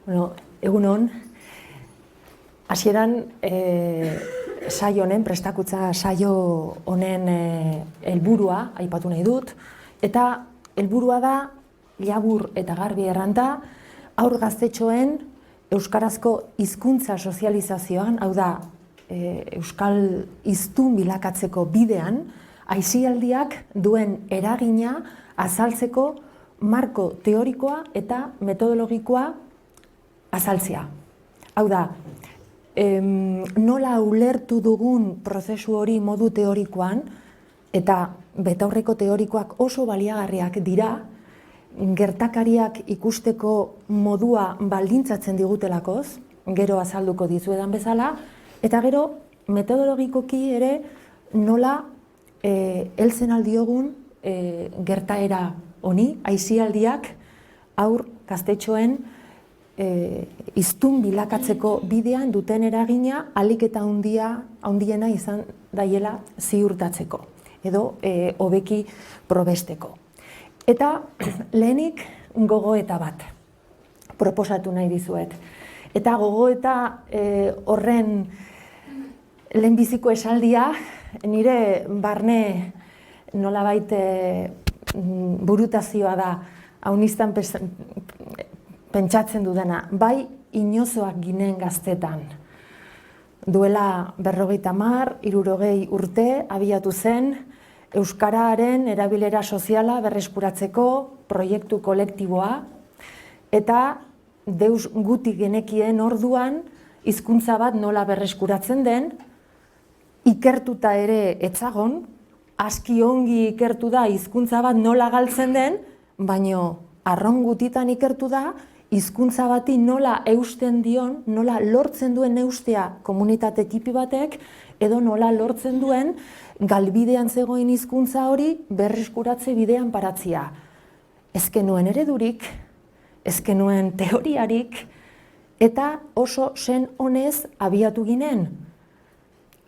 Bueno, egun hon, hasieran saio honen, prestakutza saio honen helburua aipatu nahi dut, eta helburua da, labur eta garbi erranta, haur gaztetxoen euskarazko hizkuntza sozializazioan, hau da, euskal hiztun bilakatzeko bidean, aisialdiak duen eragina azaltzeko marko teorikoa eta metodologikoa azaltzea. Hau da, nola ulertu dugun prozesu hori modu teorikoan, eta betaurreko teorikoak oso baliagarriak dira, gertakariak ikusteko modua baldintzatzen digutelakoz, gero azalduko dizuedan bezala, eta gero metodologikoki ere nola heltzen aldiogun gertaera honi, aisialdiak haur gaztetxoen hiztun bilakatzeko bidean duten eragina ahalik eta handiena izan daiela ziurtatzeko edo hobeki probesteko. Eta lehenik gogoeta bat proposatu nahi dizuet. Eta gogoeta horren lehenbiziko esaldia nire barne nolabait burutazioa da, haunistan pentsatzen dudana, bai inozoak ginen gaztetan. Duela 50, 60 urte abiatu zen euskararen erabilera soziala berreskuratzeko proiektu kolektiboa, eta deus guti genekien orduan hizkuntza bat nola berreskuratzen den, ikertuta ere etzagon, aski ongi ikertu da hizkuntza bat nola galtzen den, baino arron gutitan ikertu da hizkuntza bati nola eusten dion, nola lortzen duen eustea komunitate tipi batek, edo nola lortzen duen galbidean zegoen hizkuntza hori berreskuratze bidean paratzia. Ez genuen eredurik, ez genuen teoriarik, eta oso sen honez abiatu ginen.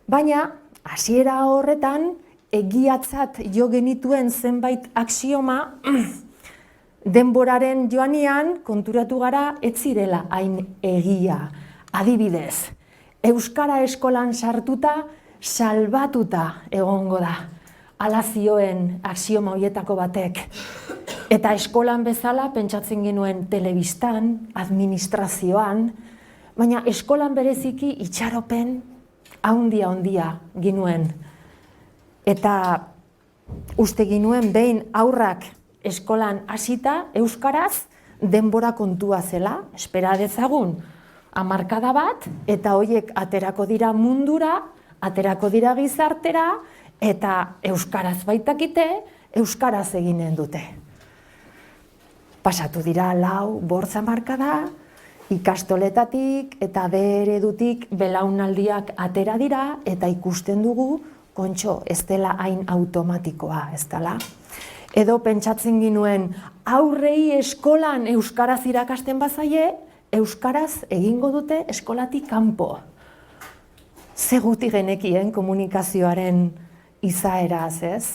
Baina, hasiera horretan, egiatzat jo genituen zenbait axioma, denboraren joanian konturatu gara ez zirela hain egia. Adibidez, euskara eskolan sartuta, salbatuta egongo da. Hala zioen axioma horietako batek. Eta eskolan bezala pentsatzen genuen telebistan, administrazioan, baina eskolan bereziki itxaropen handia ginuen. Eta uste ginuen behin aurrak eskolan hasita euskaraz denbora kontua zela, espera dezagun, hamarkada bat, eta horiek aterako dira mundura, aterako dira gizartera, eta euskaraz baitakite, euskaraz eginen dute. Pasatu dira 4 hamarkada, ikastoletatik eta B-eredutik belaunaldiak atera dira, eta ikusten dugu, kontxo, ez dela hain automatikoa, ez dela. Edo pentsatzen ginuen, aurrei eskolan euskaraz irakasten bazaie, euskaraz egingo dute eskolatik kanpo. Ze guti genekien komunikazioaren izaeraz, ez?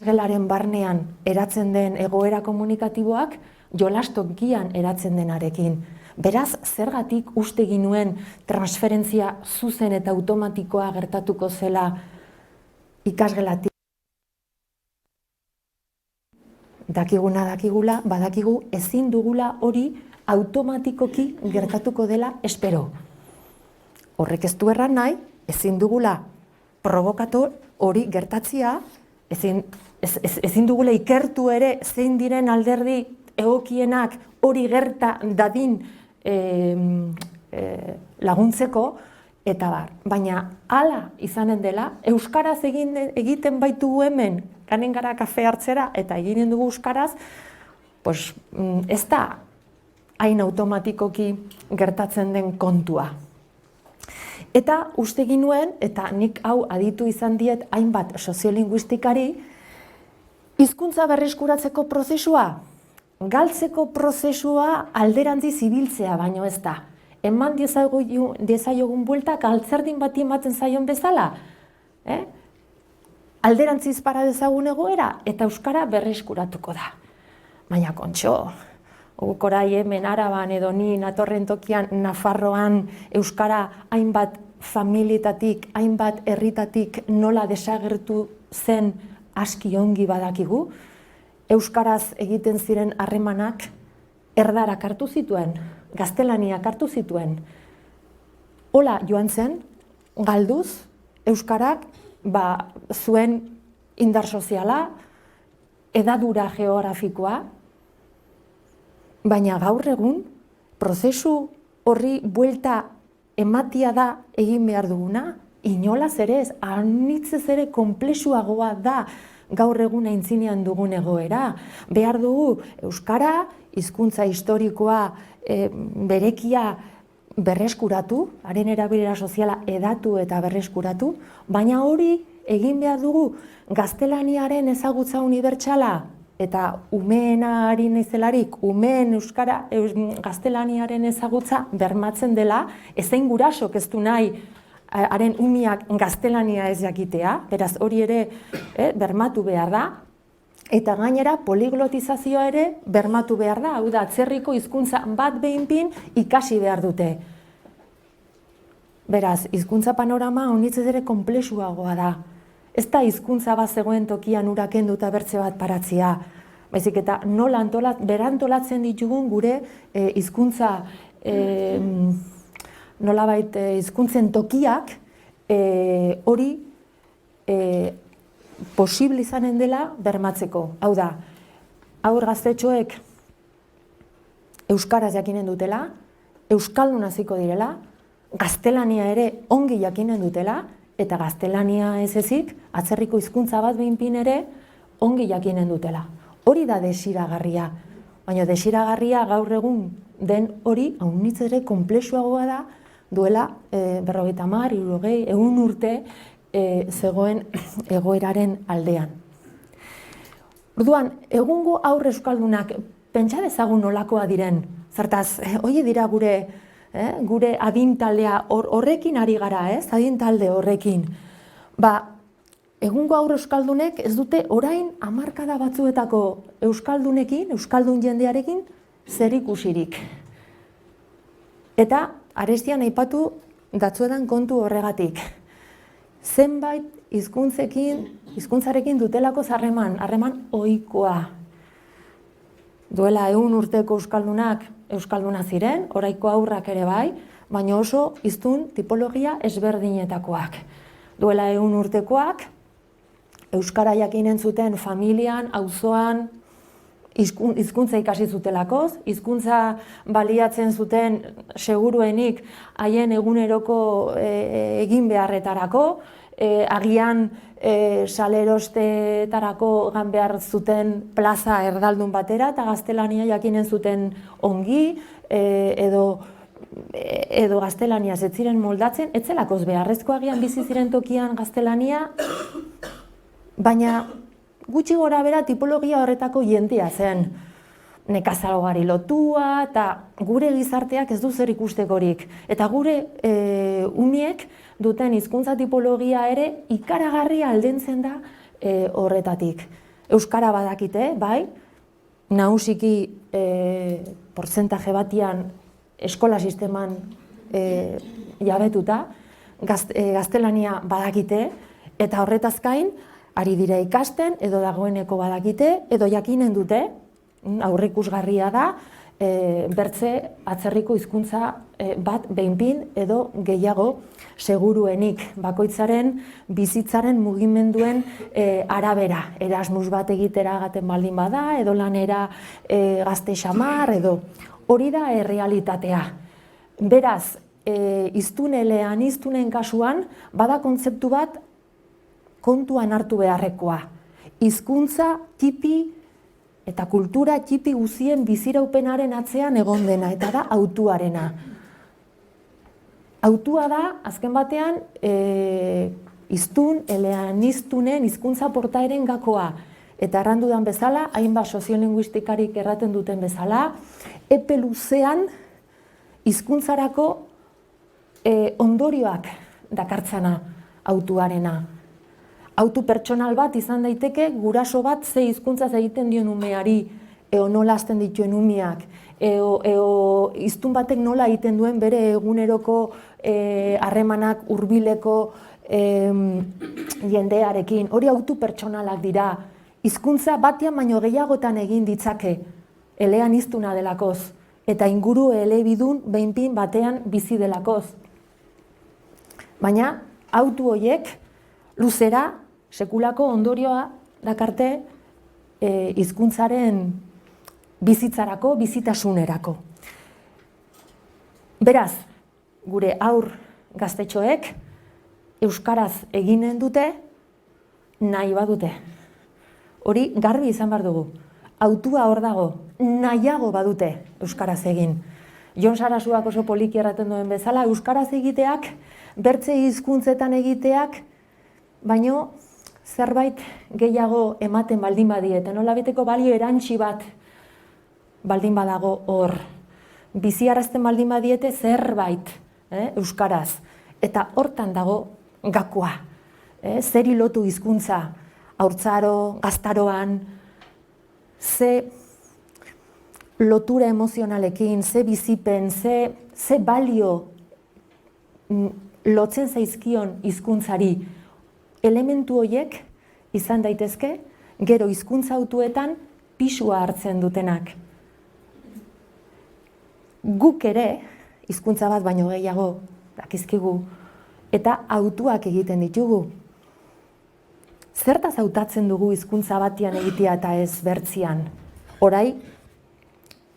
Gelaren barnean eratzen den egoera komunikatiboak, jolastokian eratzen denarekin. Beraz, zergatik uste ginuen transferentzia zuzen eta automatikoa gertatuko zela ikasgelatik. Dakigula, badakigu ezin dugula hori automatikoki gertatuko dela espero. Horrek ez du erran nahi, ezin dugula provokatu hori gertatzia, ezin dugula ikertu ere zein diren alderdi egokienak hori gerta dadin laguntzeko, eta bar. Baina hala izanen dela, euskaraz egiten baitugu hemen, ganen gara kafe hartzera, eta eginen dugu euskaraz, ez da hain automatikoki gertatzen den kontua. Eta uste ginuen, eta nik hau aditu izan diet hainbat soziolinguistikari, hizkuntza berreskuratzeko prozesua, galtzeko prozesua alderantziz ibiltzea baino ez da. Eman diezaiogun bueltak altzerdin bati ematen zaion bezala. Alderantziz para dezagun egoera eta euskara berreskuratuko da. Baina kontxo, orai hemen Araban edo ni natorren tokian Nafarroan euskara hainbat familietatik, hainbat herritatik nola desagertu zen aski ongi badakigu. Euskaraz egiten ziren harremanak erdarak hartu zituen, gaztelaniak hartu zituen. Hola joan zen, galduz, euskarak zuen indar soziala, edadura geografikoa, baina gaur egun prozesu horri buelta ematia da egin behar duguna, inolaz ere ez, anitzez ere konplexuagoa da gaur egun aintzinean dugun egoera. Behar dugu euskara, hizkuntza historikoa berekia berreskuratu, haren erabilera soziala hedatu eta berreskuratu, baina hori egin behar dugu gaztelaniaren ezagutza unibertsala eta umeenari naizelarik, umeen euskara gaztelaniaren ezagutza bermatzen dela, ezein gurasok ez du nahi haren umiak gaztelania ez jakitea, beraz hori ere bermatu behar da, eta gainera poliglotizazioa ere bermatu behar da, hau da, atzerriko hizkuntza bat behinpin ikasi behar dute. Beraz, hizkuntza panorama honitzez ere konplexuagoa da. Ez da hizkuntza bat zegoen tokian ura kendu eta bertze bat paratzea. Baizik eta nola berantolatzen ditugun gure hizkuntza nolabait hizkuntzen tokiak hori posible izanen dela bermatzeko. Hau da, haur gaztetxoek euskaraz jakinen dutela, euskaldun hasiko direla, gaztelania ere ongi jakinen dutela, eta gaztelania ez ezik, atzerriko hizkuntza bat behinpin ere ongi jakinen dutela. Hori da desiragarria, baina desiragarria gaur egun den hori haunitz ere konplexuagoa da duela 50, 60, 100 urte zegoen egoeraren aldean. Orduan, egungo haur euskaldunak pentsa dezagun nolakoa diren, zertaz, hori dira gure adintaldea horrekin ari gara, adintalde horrekin. Egungo haur euskaldunek ez dute orain hamarkada batzuetako euskaldunekin, euskaldun jendearekin zerikusirik. Eta arestian aipatu datzuetan kontu horregatik. Zenbait hizkuntzarekin dutelako harreman ohikoa. Duela 100 urteko euskaldunak euskalduna ziren, oraiko aurrak ere bai, baina oso hiztun tipologia ezberdinetakoak. Duela 100 urtekoak, euskara jakinen zuten familian, auzoan, hizkuntza ikasi zutelakoz, hizkuntza baliatzen zuten seguruenik haien eguneroko egin beharretarako, agian salerostetarako gan behar zuten plaza erdaldun batera eta gaztelania jakinen zuten ongi edo gaztelania ez ziren moldatzen, ez zelakoz beharrezko agian bizi ziren tokian gaztelania, baina gutxi gora bera tipologia horretako jendea zen. Nekazalogari lotua eta gure gizarteak ez du zer ikustekorik. Eta gure umiek duten hizkuntza tipologia ere ikaragarri aldentzen da horretatik. Euskara badakite, bai, nagusiki portzentaje batian eskola sisteman jabetuta, gaztelania badakite, eta horretaz gain, ari dira ikasten, edo dagoeneko badakite, edo jakinen dute, aurreikusgarria da, bertze atzerriko hizkuntza bat behinpin edo gehiago seguruenik, bakoitzaren bizitzaren mugimenduen arabera. Erasmus bat egitera gaten baldin bada, edo lanera gazte xamar, edo hori da errealitatea. Beraz, hiztunen kasuan, bada kontzeptu bat kontuan hartu beharrekoa. Hizkuntza tipi eta kultura txipi guzien biziraupenaren atzean egon dena, eta da autuarena. Autua da, azken batean, hiztun, eleaniztunen hizkuntza portaeren gakoa. Eta errandudan bezala, hainbat soziolinguistikarik erraten duten bezala, epe luzean hizkuntzarako ondorioak dakartzana autuarena. Autu pertsonal bat izan daiteke, guraso bat ze hizkuntzaz egiten dion umeari eo nola hasten dituen umiak, eo hiztun batek nola egiten duen bere eguneroko harremanak hurbileko jendearekin. Hori hautu pertsonalak dira. Hizkuntza batean baino gehiagotan egin ditzake, elean hiztuna delakoz, eta inguru elebidun behinpin batean bizi delakoz. Baina, hautu horiek, luzera, sekulako ondorioa dakarte hizkuntzaren bizitzarako, bizitasunerako. Beraz, gure haur gaztetxoek euskaraz eginen dute, nahi badute. Hori garbi izan behar dugu. Hautua hor dago, nahiago badute euskaraz egin. Jon Sarasuak oso poliki erraten duen bezala, euskaraz egiteak, bertze hizkuntzetan egiteak, baino zerbait gehiago ematen baldin badiete. Nolabiteko balio erantsi bat baldin badago hor. Biziarazten baldin badiete zerbait euskaraz. Eta hortan dago gakoa. Zeri lotu hizkuntza, haurtzaro, gaztaroan, ze lotura emozionalekin, ze bizipen, ze balio lotzen zaizkion hizkuntzari. Elementu horiek izan daitezke, gero hizkuntza hautuetan pisua hartzen dutenak. Guk ere, hizkuntza bat baino gehiago dakizkigu, eta hautuak egiten ditugu. Zertaz hautatzen dugu hizkuntza batian egitea eta ez bertzian? Orai,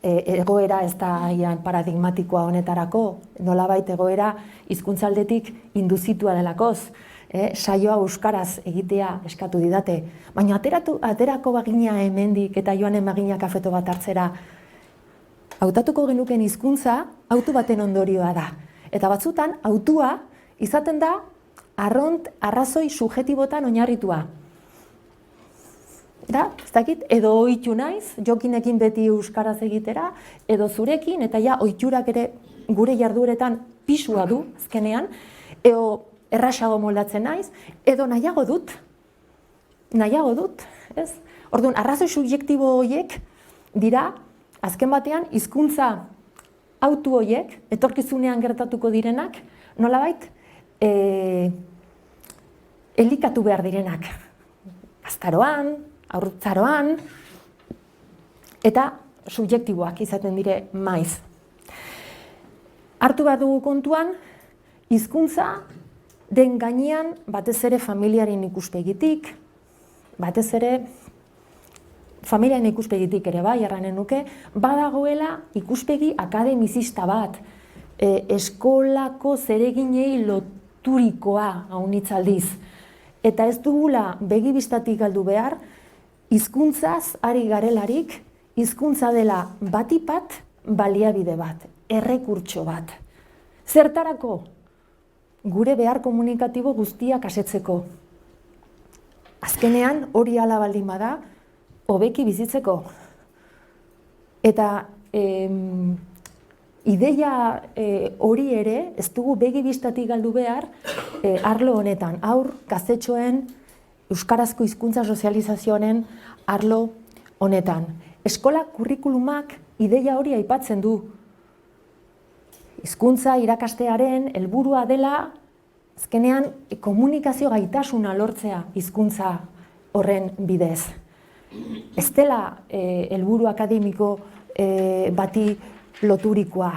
egoera ez da paradigmatikoa honetarako, nolabait egoera hizkuntzaldetik induzitua delakoz, saioa euskaraz egitea eskatu didate. Baina aterako bagina hemendik eta joanen bagina kafeto bat hartzera, hautatuko genuken hizkuntza hautu baten ondorioa da. Eta batzutan, hautua izaten da arrazoi subjektibotan oinarritua. Da, ez dakit, edo ohitu naiz, jokinekin beti euskaraz egitera, edo zurekin, eta ja, ohiturak ere gure jardueretan pisua du, azkenean, edo errasago moldatzen naiz, edo nahiago dut, ez? Orduan, arrazoi subjektibo horiek dira, azken batean, hizkuntza hautu horiek, etorkizunean gertatuko direnak, nolabait, elikatu behar direnak. Gaztaroan, haurtzaroan, eta subjektiboak izaten dire maiz. Hartu behar dugu kontuan, hizkuntza den gainean batez ere familiaren ikuspegitik, batez ere familiaren ikuspegitik ere bai, erranen nuke, badagoela ikuspegi akademizista bat, eskolako zereginei loturikoa haunitzaldiz. Eta ez dugula begibistatik galdu behar, hizkuntzaz ari garelarik, hizkuntza dela batipat baliabide bat, errekurtso bat. Zertarako? Gure behar komunikatibo guztiak asetzeko. Azkenean hori hala baldin bada, hobeki bizitzeko. Eta ideia hori ere, ez dugu begibistatik galdu behar, arlo honetan, haur gaztetxoen, euskarazko hizkuntza sozializazioaren arlo honetan. Eskola kurrikulumak ideia hori aipatzen du. Hizkuntza irakastearen helburua dela, azkenean komunikazio gaitasuna lortzea hizkuntza horren bidez. Ez dela helburu akademiko bati loturikoa.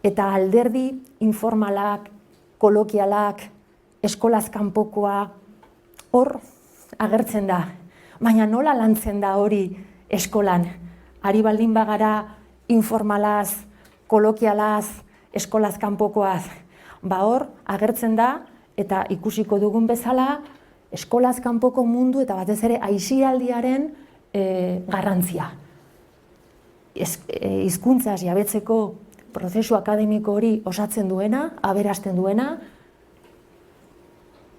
Eta alderdi informalak, kolokialak, eskolaz kanpokoa, hor agertzen da. Baina nola lantzen da hori eskolan? Ari baldin bagara informalaz, kolokialaz, eskolaz kanpokoaz. Ba hor agertzen da eta ikusiko dugun bezala eskolaz kanpoko mundu eta batez ere aisialdiaren garrantzia. Hizkuntzaz jabetzeko prozesu akademiko hori osatzen duena, aberasten duena,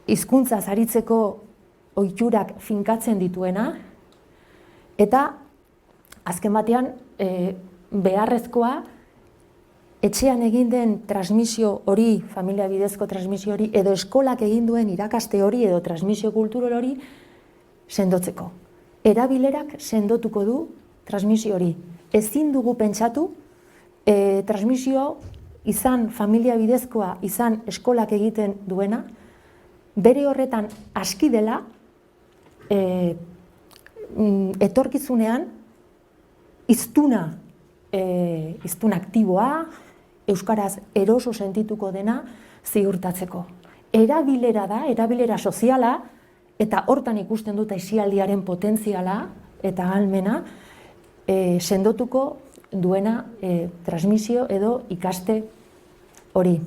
hizkuntzaz aritzeko ohiturak finkatzen dituena, eta azken batean beharrezkoa etxean egin den transmisio hori, familia bidezko transmisio hori, edo eskolak egin duen irakaste hori edo transmisio kultural hori sendotzeko. Erabilerak sendotuko du transmisio hori. Ezin dugu pentsatu, transmisio izan familia bidezkoa, izan eskolak egiten duena, bere horretan aski dela, etorkizunean, hiztuna aktiboa, euskaraz eroso sentituko dena ziurtatzeko. Erabilera da, erabilera soziala, eta hortan ikusten dut aisialdiaren potentziala eta ahalmena sendotuko duena transmisio edo ikaste hori.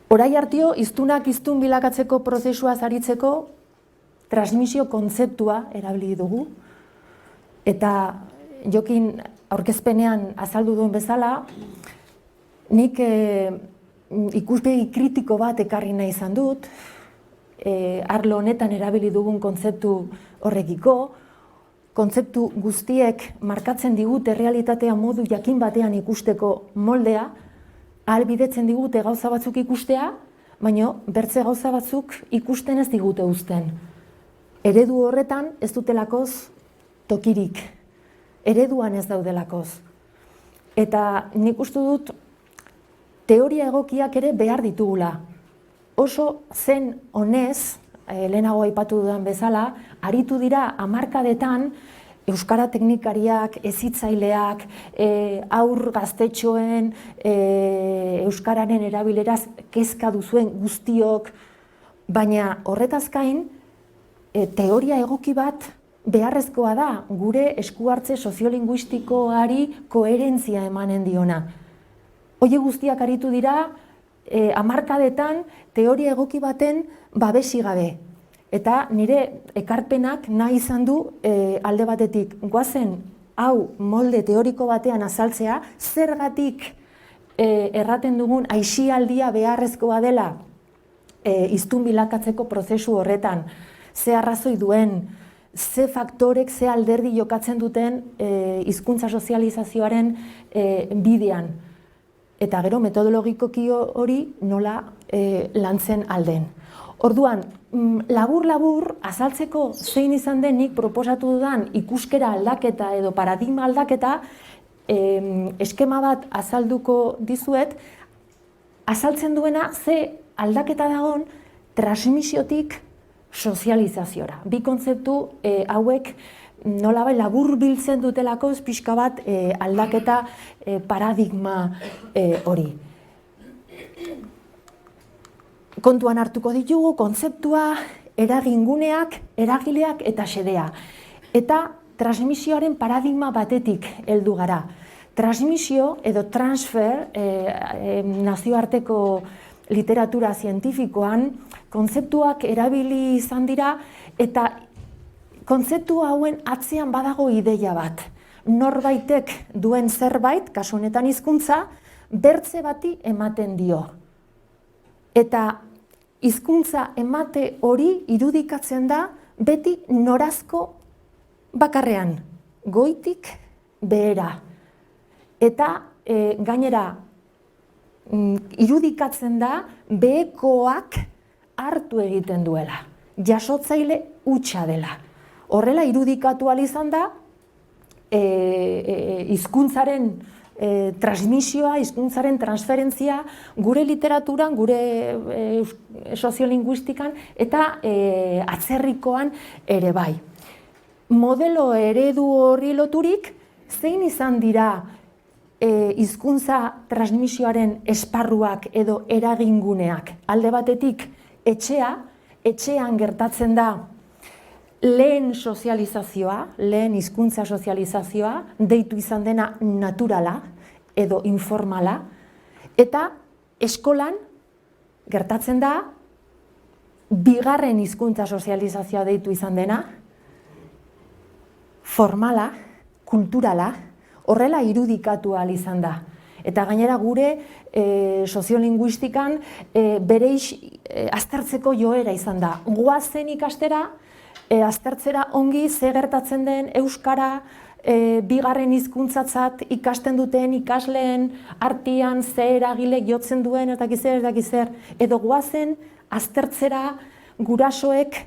Orai hartio, hiztunak hiztun bilakatzeko prozesua aritzeko transmisio kontzeptua erabili dugu, eta Jokin aurkezpenean azaldu duen bezala, nik ikuspegi kritiko bat ekarri nahi izan dut, arlo honetan erabili dugun kontzeptu horrekiko, kontzeptu guztiek markatzen digute realitatea modu jakin batean ikusteko moldea, ahalbidetzen digute gauza batzuk ikustea, baina bertze gauza batzuk ikusten ez digute uzten. Eredu horretan ez dutelakoz tokirik, ereduan ez daudelakoz. Eta nik uste dut teoria egokiak ere behar ditugula. Oso zen honez, lehenago aipatu dudan bezala, aritu dira hamarkadetan euskara teknikariak, hezitzaileak, haur gaztetxoen euskararen erabileraz kezka duzuen guztiok, baina horretaz gain, teoria egoki bat beharrezkoa da gure eskuhartze soziolinguistikoari koherentzia emanen diona. Hoe guztiak aritu dira, hamarkadetan teoria egoki baten babesi gabe. Eta nire ekarpenak nahi izan du alde batetik goazen hau molde teoriko batean azaltzea, zergatik erraten dugun aisialdia beharrezkoa dela hiztun bilakatzeko prozesu horretan, ze arrazoi duen, ze faktorek, ze alderdi jokatzen duten hizkuntza sozializazioaren bidean. Eta gero metodologikoki hori nola lantzen alden. Orduan, labur-labur azaltzeko zein izan den nik proposatu dudan ikuskera aldaketa edo paradigma aldaketa, eskema bat azalduko dizuet, azaltzen duena ze aldaketa dagon transmisiotik sozializaziora. Bi kontzeptu hauek nolabait labur biltzen dutelako pixka bat aldaketa paradigma hori. Kontuan hartuko ditugu kontzeptua, eraginguneak, eragileak eta xedea. Eta transmisioaren paradigma batetik heldu gara. Transmisio edo transfer, nazioarteko literatura zientifikoan, kontzeptuak erabili izan dira eta kontzeptu hauen atzean badago ideia bat. Norbaitek duen zerbait, kasu honetan hizkuntza, bertze bati ematen dio. Eta hizkuntza emate hori irudikatzen da beti norazko bakarrean, goitik behera. Eta gainera irudikatzen da behekoak hartu egiten duela, jasotzaile hutsa dela. Horrela irudikatu ahal izan da hizkuntzaren transmisioa, hizkuntzaren transferentzia gure literaturan, gure soziolinguistikan eta atzerrikoan ere bai. Modelo eredu horri loturik, zein izan dira hizkuntza transmisioaren esparruak edo eraginguneak? Alde batetik etxean gertatzen da lehen sozializazioa, lehen hizkuntza sozializazioa, deitu izan dena naturala edo informala, eta eskolan gertatzen da bigarren hizkuntza sozializazioa deitu izan dena, formala, kulturala, horrela irudikatu ahal izan da. Eta gainera gure soziolinguistikan bereiz aztertzeko joera izan da. Goazen ikastera, aztertzera ongi ze gertatzen den euskara bigarren hizkuntzatzat ikasten duten ikasleen artean ze eragile jotzen duen ez dakizer, edo goazen aztertzera gurasoek,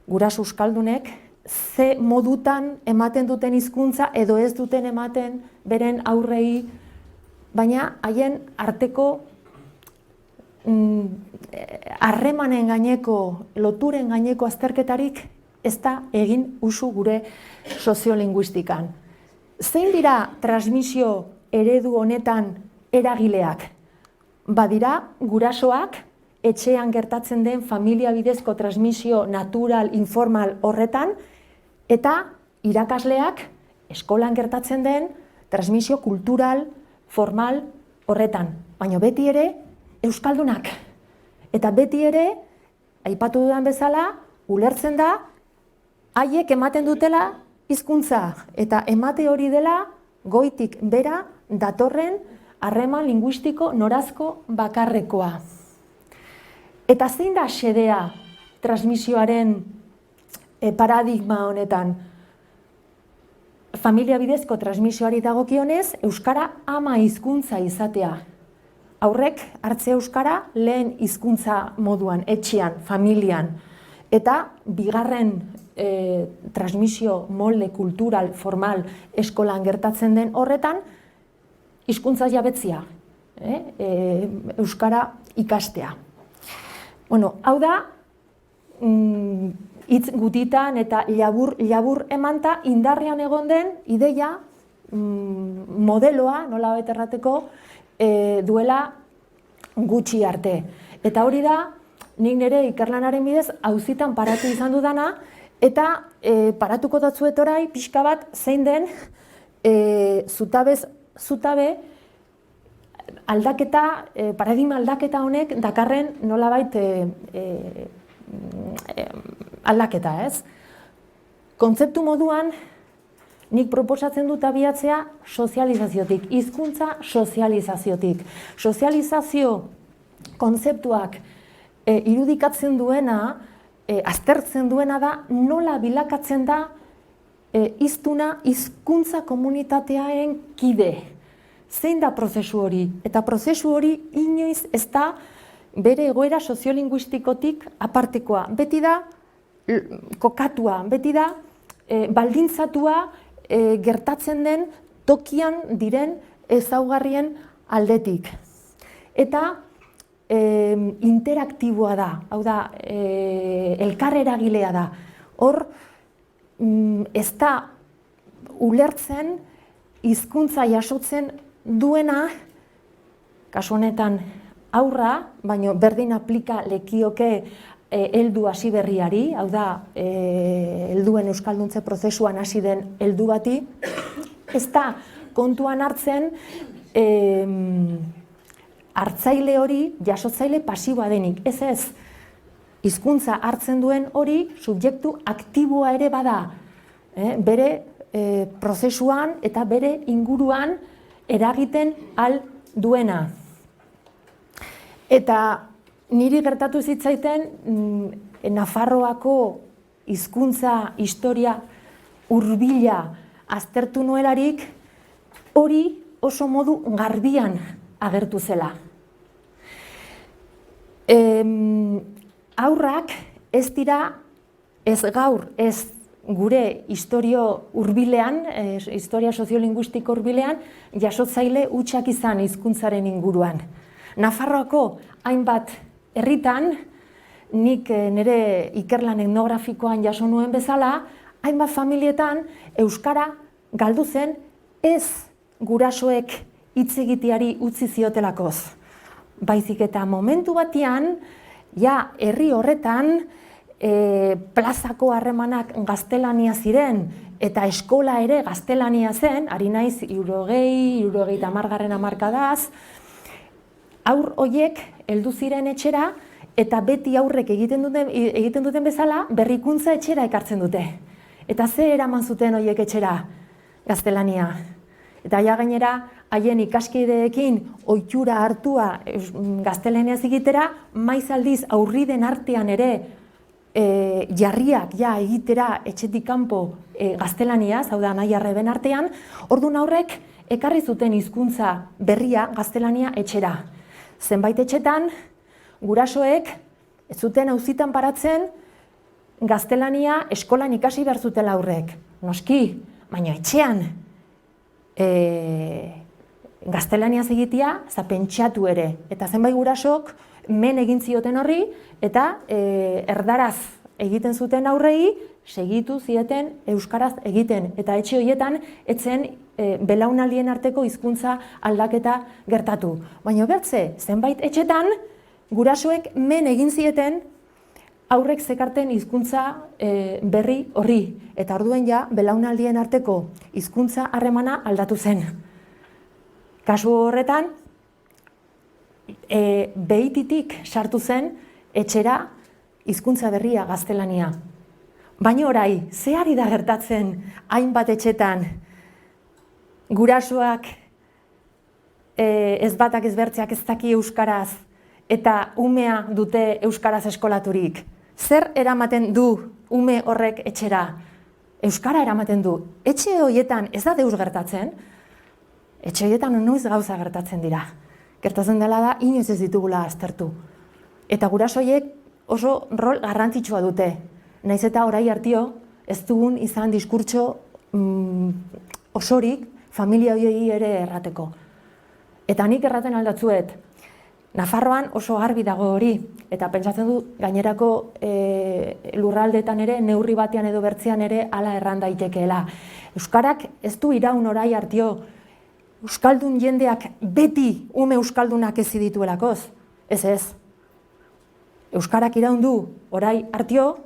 guraso euskaldunek, ze modutan ematen duten hizkuntza edo ez duten ematen beren aurrei, baina haien arteko harremanen gaineko, loturen gaineko azterketarik ez da egin usu gure soziolinguistikan. Zein dira transmisio eredu honetan eragileak? Badira gurasoak, etxean gertatzen den familia bidezko transmisio natural, informal horretan, eta irakasleak eskolan gertatzen den transmisio kultural, formal horretan. Baina beti ere euskaldunak. Eta beti ere, aipatu dudan bezala, ulertzen da, haiek ematen dutela hizkuntza, eta emate hori dela goitik bera datorren harreman linguistiko norazko bakarrekoa. Eta zein da xedea transmisioaren paradigma honetan? Familia bidezko transmisioari dagokionez, euskara ama hizkuntza izatea. Aurrek hartze euskara lehen hizkuntza moduan, etxean, familian. Eta bigarren transmisio molde kultural, formal, eskolan gertatzen den horretan, hizkuntza jabetzia, euskara ikastea. Bueno, hau da, hitz gutitan eta labur emanta indarrean egon den ideia, modeloa, nola errateko, duela gutxi arte. Eta hori da, nik nire ikerlanaren bidez auzitan paratu izan dudana, eta paratuko datzuet orai pixka bat zein den zutabe aldaketa, paradigma aldaketa honek dakarren nolabait aldaketa, ez? Kontzeptu moduan, nik proposatzen dut abiatzea sozializaziotik, hizkuntza sozializaziotik. Sozializazio kontzeptuak irudikatzen duena, aztertzen duena da, nola bilakatzen da hiztuna hizkuntza komunitatearen kide. Zein da prozesu hori? Eta prozesu hori inoiz ez da bere egoera soziolinguistikotik apartekoa. Beti da kokatua, beti da baldintzatua gertatzen den tokian diren ezaugarrien aldetik. Eta interaktiboa da, hau da, elkarreragilea da. Hor, ez da ulertzen hizkuntza jasotzen duena, kasu honetan aurra, baina berdin aplika lekioke heldu hasi berriari, hau da, helduen euskalduntze prozesuan hasi den heldu bati, ez da kontuan hartzen hartzaile hori jasotzaile pasiboa denik. Ez, hizkuntza hartzen duen hori subjektu aktiboa ere bada, bere prozesuan eta bere inguruan eragiten al duena. Eta niri gertatu zitzaiten Nafarroako hizkuntza historia hurbila aztertu nuelarik, hori oso modu garbian agertu zela. Haurrak ez dira, ez gaur, ez gure historio hurbilean, historia soziolinguistiko hurbilean, jasotzaile hutsak izan hizkuntzaren inguruan. Nafarroako hainbat herritan, nik nire ikerlan etnografikoan jaso nuen bezala, hainbat familietan euskara galdu zen ez gurasoek hitz egiteari utzi ziotelakoz. Baizik eta momentu batean, ja herri horretan plazako harremanak gaztelania ziren eta eskola ere gaztelania zen, ari naiz 60-70 hamarkadaz, haur horiek heldu ziren etxera eta beti aurrek egiten duten bezala berrikuntza etxera ekartzen dute. Eta ze eraman zuten horiek etxera? Gaztelania. Eta ja gainera, haien ikaskideekin ohitura hartua gaztelaniaz egitera, maiz aldiz aurriden artean ere jarriak ja egitera etxetik kanpo gaztelaniaz, hau da nahi arreben artean, orduan aurrek ekarri zuten hizkuntza berria gaztelania etxera. Zenbait etxetan, gurasoek ez zuten auzitan paratzen gaztelania eskolan ikasi behar zutela aurrek, noski, baina etxean gaztelaniaz egitea, pentsatu ere, eta zenbait gurasok men egin zioten horri, eta erdaraz egiten zuten aurrei, segitu zieten euskaraz egiten, eta etxe horietan etzen belaunaldien arteko hizkuntza aldaketa gertatu. Baina bertze, zenbait etxetan, gurasoek men egin zieten aurrek zekarten hizkuntza berri horri, eta orduen ja, belaunaldien arteko hizkuntza harremana aldatu zen. Kasu horretan, behititik sartu zen etxera hizkuntza berria gaztelania. Baina orai, ze ari da gertatzen hainbat etxetan gurasoak ez batak ez bertzeak ez daki euskaraz eta umea dute euskaraz eskolaturik? Zer eramaten du ume horrek etxera? Euskara eramaten du. Etxe horietan ez da deus gertatzen? Etxe horietan noiz gauza gertatzen dira. Gertatzen dela da, inoiz ez ditugula aztertu. Eta gurasoiek oso rol garrantzitsua dute. Naiz eta orai hartio, ez dugun izan diskurtso osorik familia horiei ere errateko. Eta nik erraten aldatzuet, Nafarroan oso garbi dago hori, eta pentsatzen du gainerako lurraldeetan ere, neurri batean edo bertzean ere hala erran daitekeela. Euskarak ez du iraun orai hartio, euskaldun jendeak beti ume euskaldunak ezi dituelakoz. Ez ez. Euskarak iraun du orai hartio,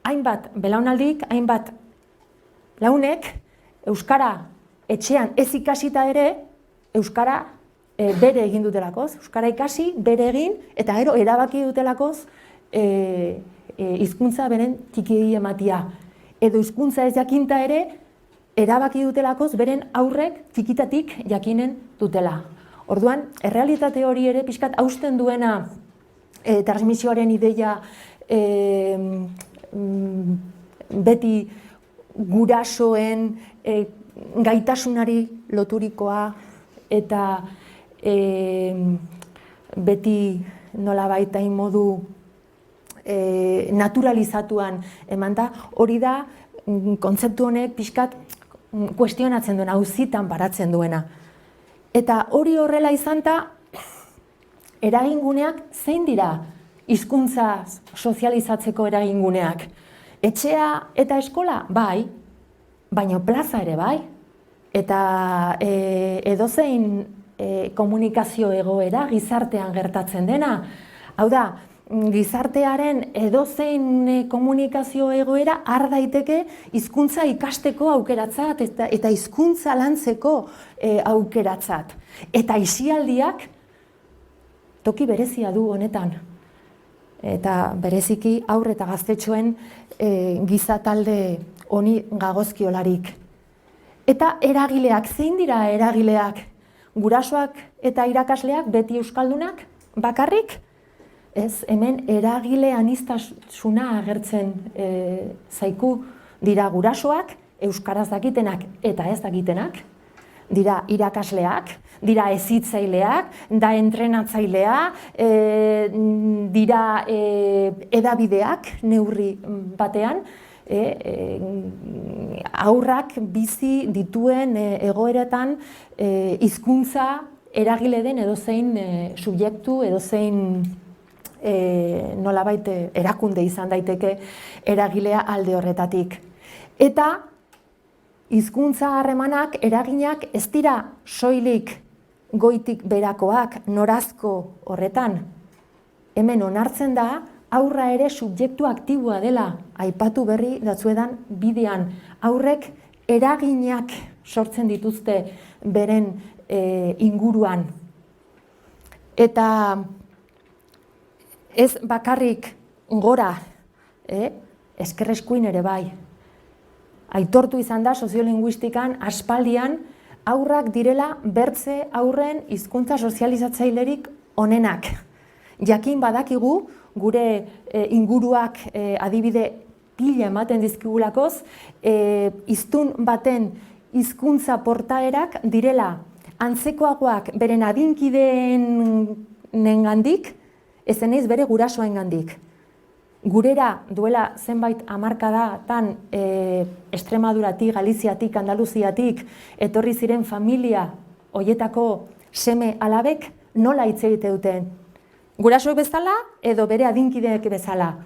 hainbat belaunaldik, hainbat launek, euskara etxean ez ikasita ere, euskara bere egin dutelakoz, euskara ikasi, bere egin, eta gero erabaki dutelakoz hizkuntza beren txikiei ematia. Edo hizkuntza ez jakinta ere, erabaki dutelakoz beren aurrek txikitatik jakinen dutela. Orduan, errealitate hori ere pixkat hausten duena transmisioaren ideia beti gurasoen gaitasunari loturikoa eta beti nolabait hain modu naturalizatuan emanda, hori da kontzeptu honek pixkat kuestionatzen duena, auzitan paratzen duena. Eta hori horrela izanta, eraginguneak zein dira hizkuntza sozializatzeko eraginguneak? Etxea eta eskola? Bai, baina plaza ere bai. Eta edozein komunikazio egoera gizartean gertatzen dena. Hau da, gizartearen edozein komunikazio egoera har daiteke hizkuntza ikasteko aukeratzat eta hizkuntza lantzeko aukeratzat. Eta aisialdiak toki berezia du honetan. Eta bereziki haur eta gaztetxoen giza talde honi gagozkiolarik. Eta eragileak, zein dira eragileak? Gurasoak eta irakasleak beti euskaldunak bakarrik? Ez, hemen eragile aniztasuna agertzen zaiku dira gurasoak, euskaraz dakitenak eta ez dakitenak, dira irakasleak, dira hezitzaileak, da entrenatzailea, dira hedabideak neurri batean, haurrak bizi dituen egoeretan hizkuntza eragile den edozein subjektu, edozein nolabait erakunde izan daiteke eragilea alde horretatik. Eta hizkuntza harremanak, eraginak ez dira soilik goitik berakoak, norazko horretan. Hemen onartzen da, aurra ere subjektu aktiboa dela, aipatu berri datzuedan bidean. Aurrek eraginak sortzen dituzte beren inguruan. Eta ez bakarrik gora, eskerreskuin ere bai. Aitortu izan da soziolinguistikan aspaldian aurrak direla bertze aurren hizkuntza sozializatzailerik onenak. Jakin badakigu, gure inguruak adibide pila ematen dizkigulakoz, hiztun baten hizkuntza portaerak direla antzekoagoak beren adinkideenen gandik, ezen ez bere gurasoen gandik. gurera duela zenbait hamarkadatan Extremaduratik, Galiziatik, Andaluziatik etorri ziren familia hoietako seme alabek nola hitz egite duten? Gurasoek bezala edo bere adinkideek bezala?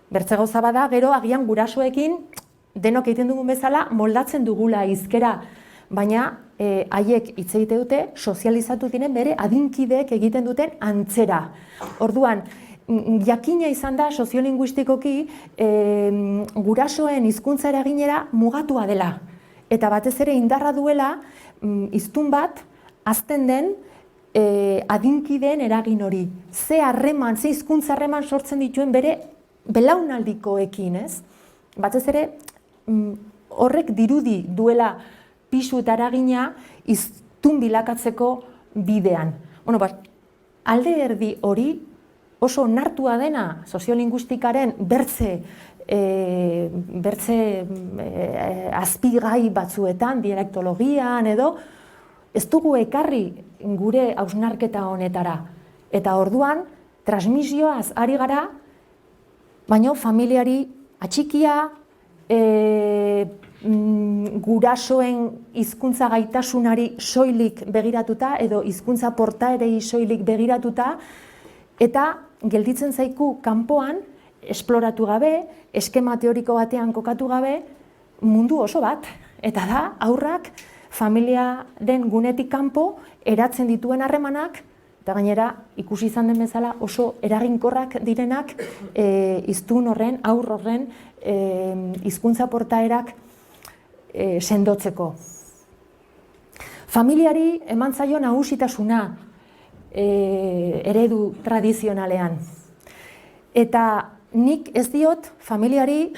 Bertze gauza bada, gero agian gurasoekin denok egiten dugun bezala moldatzen dugula hizkera, baina haiek hitz egite dute sozializatu diren bere adinkideek egiten duten antzera. Orduan, jakina izan da soziolinguistikoki gurasoen hizkuntza eraginera mugatua dela. Eta batez ere indarra duela hiztun bat hazten den adinkideen eragin hori. Ze harreman, ze hizkuntza harreman sortzen dituen bere belaunaldikoekin, ez? Batez ere horrek dirudi duela pisu eta eragina hiztun bilakatzeko bidean. Alde erdi hori oso onartua dena soziolinguistikaren bertze azpigai batzuetan, dialektologian edo, ez dugu ekarri gure hausnarketa honetara. Eta orduan, transmisioaz ari gara, baina familiari atxikia, gurasoen hizkuntza gaitasunari soilik begiratuta edo hizkuntza portaerei soilik begiratuta, eta gelditzen zaiku kanpoan, esploratu gabe, eskema teoriko batean kokatu gabe, mundu oso bat. Eta da, haurrak familiaren gunetik kanpo eratzen dituen harremanak, eta gainera ikusi izan den bezala oso eraginkorrak direnak hiztun horren, haur horren hizkuntza portaerak sendotzeko. Familiari eman zaio nagusitasuna eredu tradizionalean. Eta nik ez diot familiari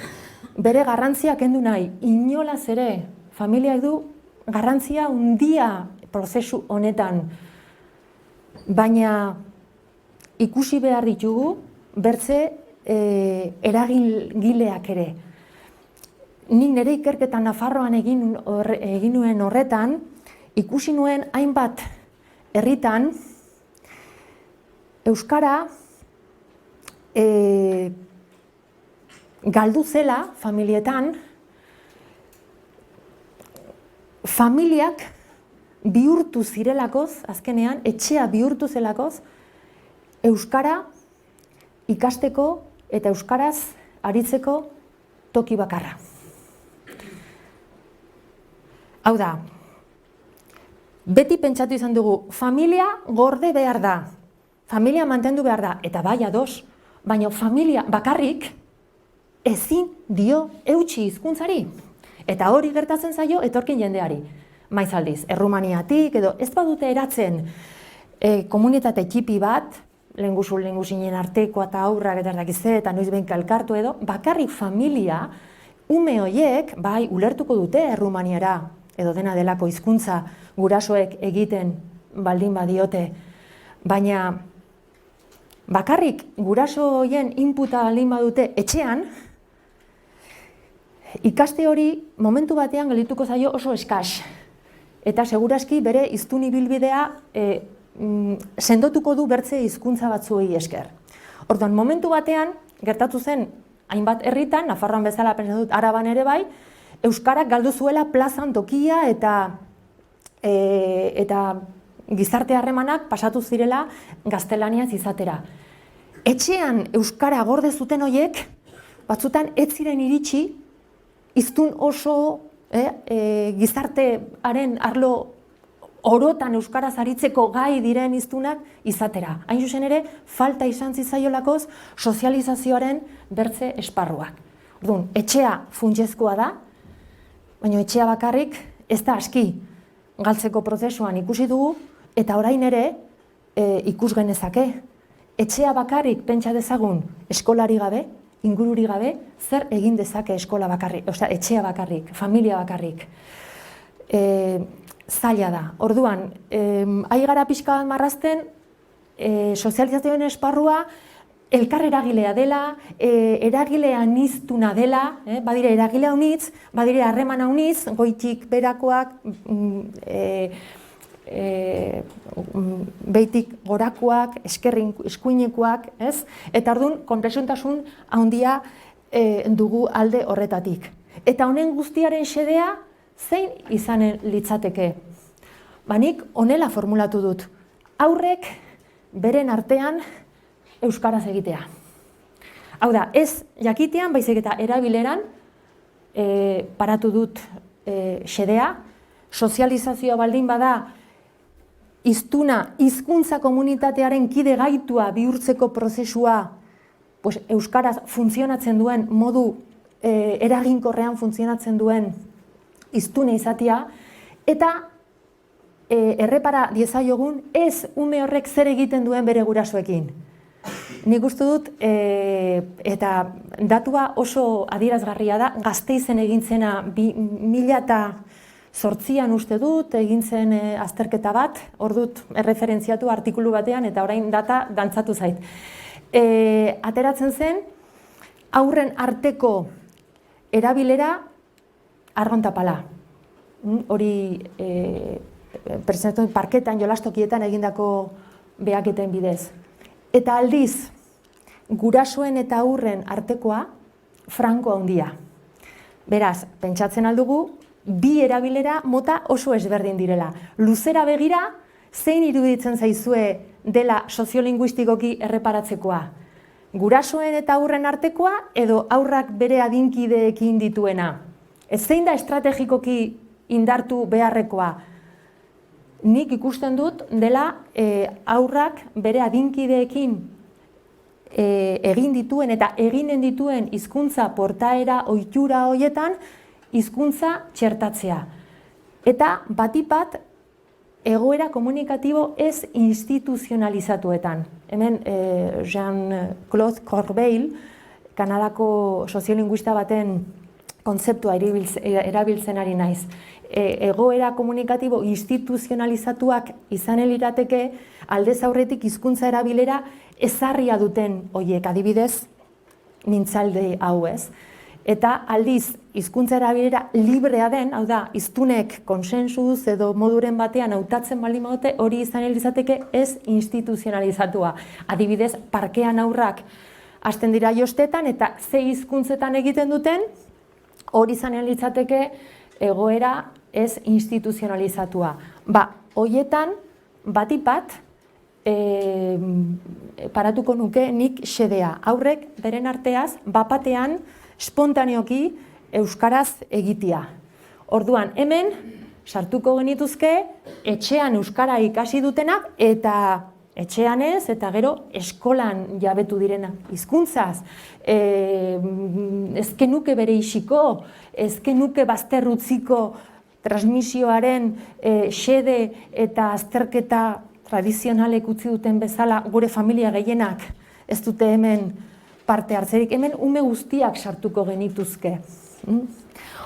bere garrantzia kendu nahi. Inolaz ere, familiak du garrantzia handia prozesu honetan. Baina ikusi behar ditugu bertze eragileak ere. Nik nire ikerketan Nafarroan egin nuen horretan, ikusi nuen hainbat herritan euskara galdu zela familietan, familiak bihurtu zirelakoz, azkenean, etxea bihurtu zelakoz, euskara ikasteko eta euskaraz aritzeko toki bakarra. Hau da, beti pentsatu izan dugu, familia gorde behar da, familia mantendu behar da, eta bai ados, baina familia bakarrik ezin dio eutsi hizkuntzari. Eta hori gertatzen zaio etorkin jendeari. Maiz aldiz, Errumaniatik edo ez badute eratzen komunitate txipi bat, lehengusinen arteko eta aurrak eta erdakize eta noiz behin elkartu edo, bakarrik familia, ume horiek, bai, ulertuko dute Errumaniara, edo dena delako hizkuntza gurasoek egiten baldin badiote, baina bakarrik guraso horien inputa baldin badute etxean, ikaste hori momentu batean geldituko zaio oso eskas. Eta seguraski bere hiztun ibilbidea sendotuko du bertze hizkuntza batzuei esker. Orduan, momentu batean, gertatu zen hainbat herritan, Nafarroan bezala pentsatu dut Araban ere bai, euskarak galdu zuela plazan tokia eta gizarte harremanak pasatu zirela gaztelaniaz izatera. Etxean euskara gorde zuten horiek, batzutan ez ziren iritsi, hiztun oso gizartearen arlo orotan euskaraz aritzeko gai diren hiztunak izatera. Hain zuzen ere, falta izan zitzaiolakoz sozializazioaren bertze esparruak. Orduan, etxea funtsezkoa da, baina etxea bakarrik ez da aski galtzeko prozesuan ikusi dugu, eta orain ere ikus genezake. Etxea bakarrik pentsa dezagun eskolari gabe, ingururi gabe, zer egin dezake eskola bakarrik, osea, etxea bakarrik, familia bakarrik. Zaila da. Orduan, ari gara pixka bat marrazten, sozializazioen esparrua elkar eragilea dela, eragile aniztuna dela, badire eragile haunitz, badire harreman haunitz, goitik berakoak, behitik gorakoak, eskuinekoak, ez? Eta orduan, konplexutasun handia dugu alde horretatik. Eta honen guztiaren xedea, zein izanen litzateke? Nik honela formulatu dut. Haurrek beren artean euskaraz egitea. Hau da, ez jakitean, baizik eta erabileran paratu dut xedea. Sozializazioa baldin bada, hizkuntza komunitatearen kide gaitua bihurtzeko prozesua euskaraz funtzionatzen duen modu eraginkorrean funtzionatzen duen hiztune izatea, eta errepara diezaiogun ez ume horrek zer egiten duen bere gurasoekin. Nik uste dut, eta datua oso adierazgarria da, Gasteizen egin zena 2008an uste dut, egin zen azterketa bat, hor dut erreferentziatu artikulu batean, eta orain data dantzatu zait. Ateratzen zen, haurren arteko erabilera argontapala. Hori parketan, jolastokietan egindako behaketen bidez. Eta aldiz, gurasoen eta haurren artekoa franko handia. Beraz, pentsatzen aldugu, bi erabilera mota oso ezberdin direla. Luzera begira, zein iruditzen zaizue dela soziolinguistikoki erreparatzekoa? Gurasoen eta haurren artekoa edo haurrak bere adinkideekin dituena? Ez zein da estrategikoki indartu beharrekoa? Nik ikusten dut dela haurrak bere adinkideekin egin dituen eta eginen dituen hizkuntza portaera ohitura horietan hizkuntza txertatzea. Eta batipat egoera komunikatibo ez instituzionalizatuetan. Hemen Jean-Claude Corbeil, Kanadako soziolinguista baten kontzeptua erabiltzen ari naiz. Egoera komunikatibo instituzionalizatuak izanen lirateke aldez aurretik hizkuntza erabilera ezarria duten horiek, adibidez, mintzalde hau ez. Eta aldiz, hizkuntza erabilera librea den, hau da, hiztunek konsensuz edo moduren batean hautatzen baldin badute, hori izanen litzateke ez instituzionalizatua. Adibidez, parkean haurrak hasten dira jostetan eta ze hizkuntzetan egiten duten, hori izanen litzateke egoera ez instituzionalizatua. Horietan, batipat, paratuko nuke nik xedea. Haurrek, beren arteaz, bapatean, espontaneoki euskaraz egitea. Orduan, hemen, sartuko genituzke, etxean euskara ikasi dutenak, eta etxean ez, eta gero eskolan jabetu direnak hizkuntzaz. Ez genuke bere isiko, ez genuke bazterrutziko transmisioaren xede eta azterketa tradizionalek utzi duten bezala gure familia gehienak ez dute hemen parte hartzerik. Hemen ume guztiak sartuko genituzke.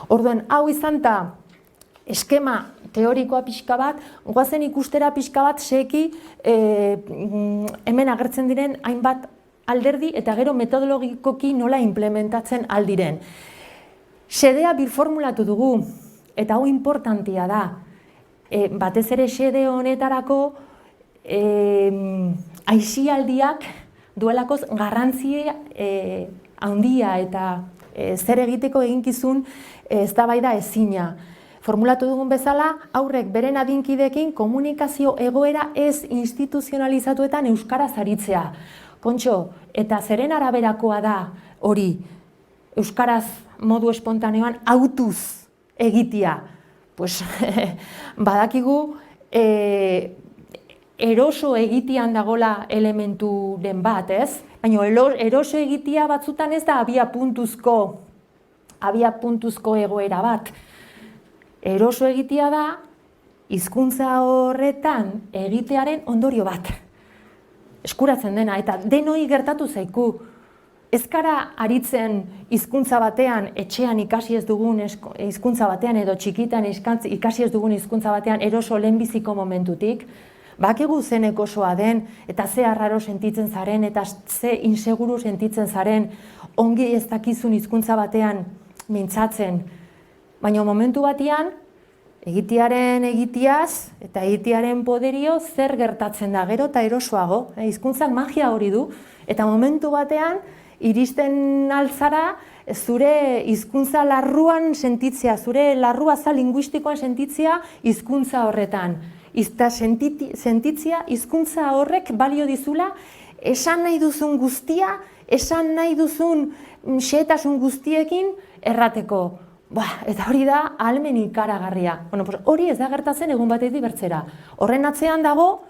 Orduan, hau izan da eskema teorikoa pixka bat, goazen ikustera pixka bat seki hemen agertzen diren hainbat alderdi eta gero metodologikoki nola implementatzen aldiren. Xedea birformulatu dugu, eta hau importantia da. Batez ere xede honetarako aisialdiak duelakoz garrantzia handia eta zer egiteko eginkizun eztabaida ezina. Formulatu dugun bezala, haurrek beren adinkideekin komunikazio egoera ez instituzionalizatuetan euskaraz aritzea. Kontxo, eta zeren araberakoa da hori euskaraz modu espontaneoan autuz egitea? Pues, badakigu eroso egitean dagola elementuren bat, ez? Baina eroso egitea batzutan ez da abia puntuzko egoera bat. Eroso egitea da, hizkuntza horretan egitearen ondorio bat. Eskuratzen dena, eta denoi gertatu zaiku. Ez gara aritzen hizkuntza batean, etxean ikasi ez dugun hizkuntza batean, edo txikitan ikasi ez dugun hizkuntza batean eroso lehenbiziko momentutik. Bakigu zenek osoa den, eta ze arraro sentitzen zaren, eta ze inseguru sentitzen zaren, ongi ez dakizun hizkuntza batean mintzatzen. Baina momentu batean, Egitearen egitiaz eta egitearen poderio zer gertatzen da gero eta erosoago. Hizkuntzak magia hori du, eta momentu batean iristen altzara zure hizkuntza larruan sentitzea, zure larruaza linguistikoan sentitzea hizkuntza horretan. Eta sentitzea hizkuntza horrek balio dizula, esan nahi duzun guztia, esan nahi duzun xehetasun guztiekin errateko. Eta hori da ahalmen ikaragarria. Hori ez da gertatzen egun batetik bertzera. Horren atzean dago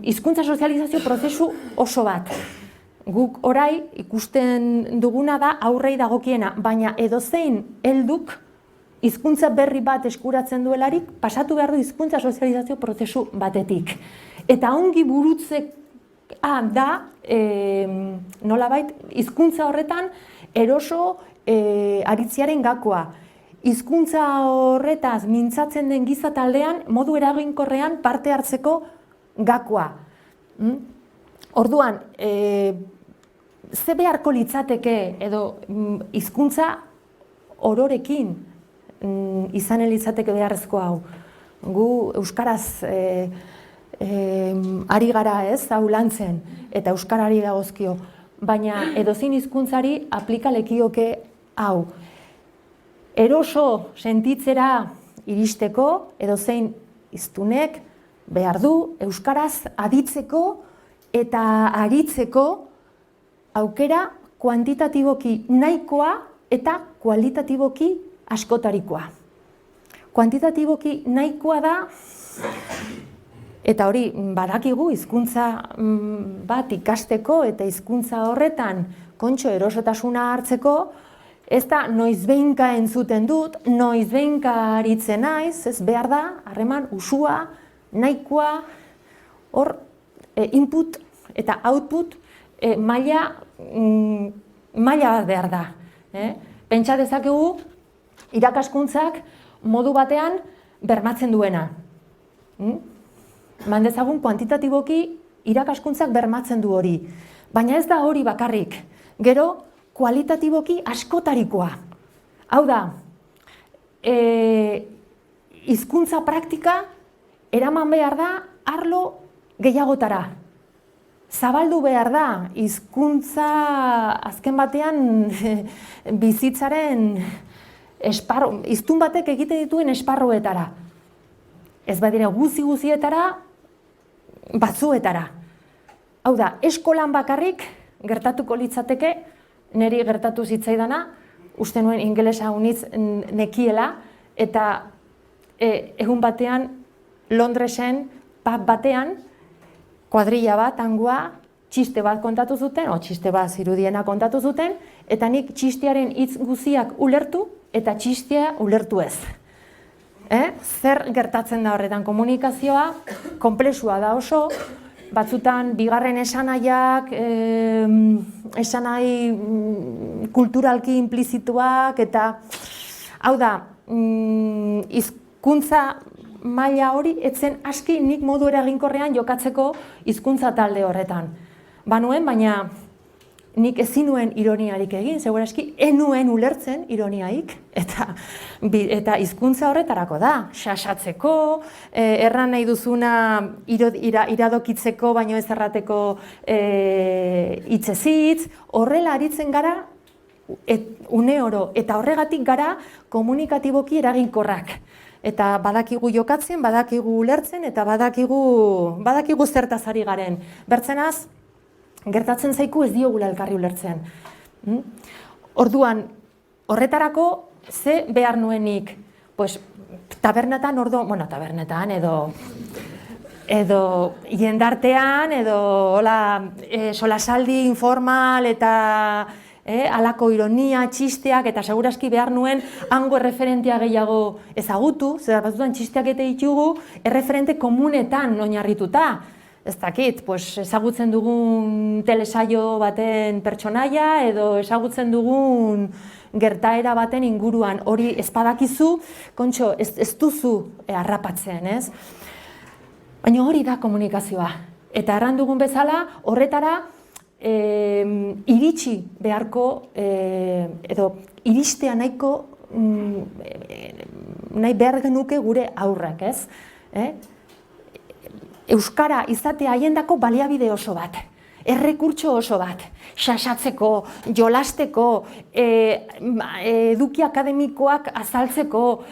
hizkuntza sozializazio prozesu oso bat. Guk orai ikusten duguna da aurrei dagokiena, baina edozein helduk hizkuntza berri bat eskuratzen duelarik pasatu behar du hizkuntza sozializazio prozesu batetik. Eta ongi burutzea da nolabait hizkuntza horretan eroso aritziaren gakoa. Hizkuntza horretaz mintzatzen den giza taldean modu eraginkorrean parte hartzeko gakoa. Orduan, ze beharko litzateke edo hizkuntza ororekin izanen litzateke beharrezko hau. Gu euskaraz ari gara hau lantzen eta euskarari dagozkio, baina edozein hizkuntzari aplika lekioke hau. Eroso sentitzera iristeko edozein hiztunek behar du euskaraz aditzeko eta aritzeko aukera kuantitatiboki nahikoa eta kualitatiboki askotarikoa. Kuantitatiboki nahikoa da, eta hori badakigu hizkuntza bat ikasteko eta hizkuntza horretan kontxo erosotasuna hartzeko, ez da noizbehinka entzuten dut, noizbehinka aritzen naiz, ez behar da, harreman usua, nahikoa, hor input eta output maila bat behar da. Pentsa dezakegu irakaskuntzak modu batean bermatzen duena. Mandezagun kuantitatiboki irakaskuntzak bermatzen du hori. Baina ez da hori bakarrik. Gero, kualitatiboki askotarikoa. Hau da, hizkuntza praktika eraman behar da arlo gehiagotara. Zabaldu behar da hizkuntza azken batean bizitzaren esparru, hiztun batek egite dituen esparruetara. Ez badira guzietara, batzuetara. Hau da, eskolan bakarrik gertatuko litzateke, niri gertatu zitzaidana, uste nuen ingelesa unitz nekiela, eta egun batean Londresen pub batean, kuadrilla bat, hangoa, txiste bat kontatu zuten, txiste bat zirudiena kontatu zuten, eta nik txistearen hitz guziak ulertu, eta txistea ulertu ez. Zer gertatzen da horretan? Komunikazioa konplexua da oso, batzutan bigarren esanaiak, esanai kulturalki implizituak, eta hau da, hizkuntza maila hori etzen aski nik modu eraginkorrean jokatzeko hizkuntza talde horretan. Banuen, baina nik ezin nuen ironiarik egin, segurazki enuen ulertzen ironiaik, eta hizkuntza horretarako da, xaxatzeko, erran nahi duzuna iradokitzeko, baino ez errateko hitzez-hitz, horrela aritzen gara une oro, eta horregatik gara komunikatiboki eraginkorrak. Eta badakigu jokatzen, badakigu ulertzen, eta badakigu zertaz ari garen. Bertzenaz, gertatzen zaiku ez diogula elkarri ulertzen. Orduan, horretarako, ze behar nuenik? Tabernetan edo jendartean, edo solasaldi informal eta alako ironia, txisteak, eta segurazki behar nuen hango erreferentea gehiago ezagutu, zer batzutan txisteak eta ditugu erreferente komunetan oinarrituta. Ez dakit, ezagutzen dugun telesaio baten pertsonaia edo ezagutzen dugun gertaera baten inguruan hori ez badakizu, kontxo, ez duzu harrapatzen, ez? Baina hori da komunikazioa. Eta erran dugun bezala, horretara iritsi beharko, edo iristea nahiko nahi behar genuke gure aurrak, ez? Euskara izatea haiendako baliabide oso bat, errekurtso oso bat, xaxatzeko, jolasteko, eduki akademikoak azaltzeko,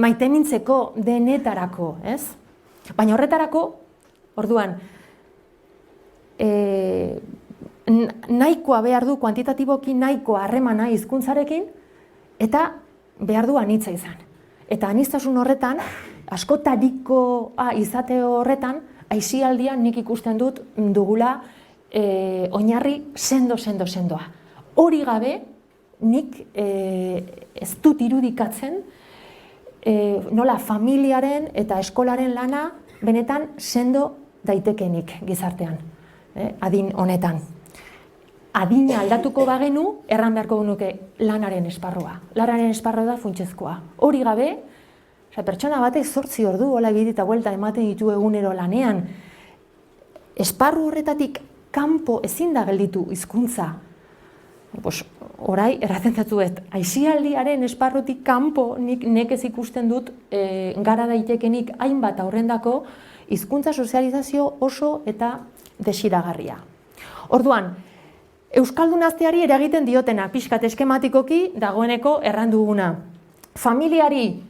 maitemintzeko, denetarako, ez? Baina horretarako, orduan, nahikoa behar du, kuantitatiboki nahikoa harremana hizkuntzarekin, eta behar du anitza izan. Eta aniztasun horretan, askotarikoa izate horretan, aisialdian nik ikusten dut dugula oinarri sendoa. Hori gabe, nik ez dut irudikatzen nola familiaren eta eskolaren lana benetan sendo daitekenik gizartean, adin honetan. Adina aldatuko bagenu, erran beharko genuke lanaren esparrua. Lanaren esparrua da funtsezkoa. Hori gabe, pertsona batek 8 ordu hola ibili eta buelta ematen ditu egunero lanean. Esparru horretatik kanpo ezin da gelditu hizkuntza. Orai, erraten datuet, aisialdiaren esparrutik kanpo nik nekez ikusten dut gara daitekenik hainbat aurrendako hizkuntza sozializazio oso eta desiragarria. Orduan, euskaldunazteari eragiten diotena, pixkat eskematikoki dagoeneko erranduguna. Familiari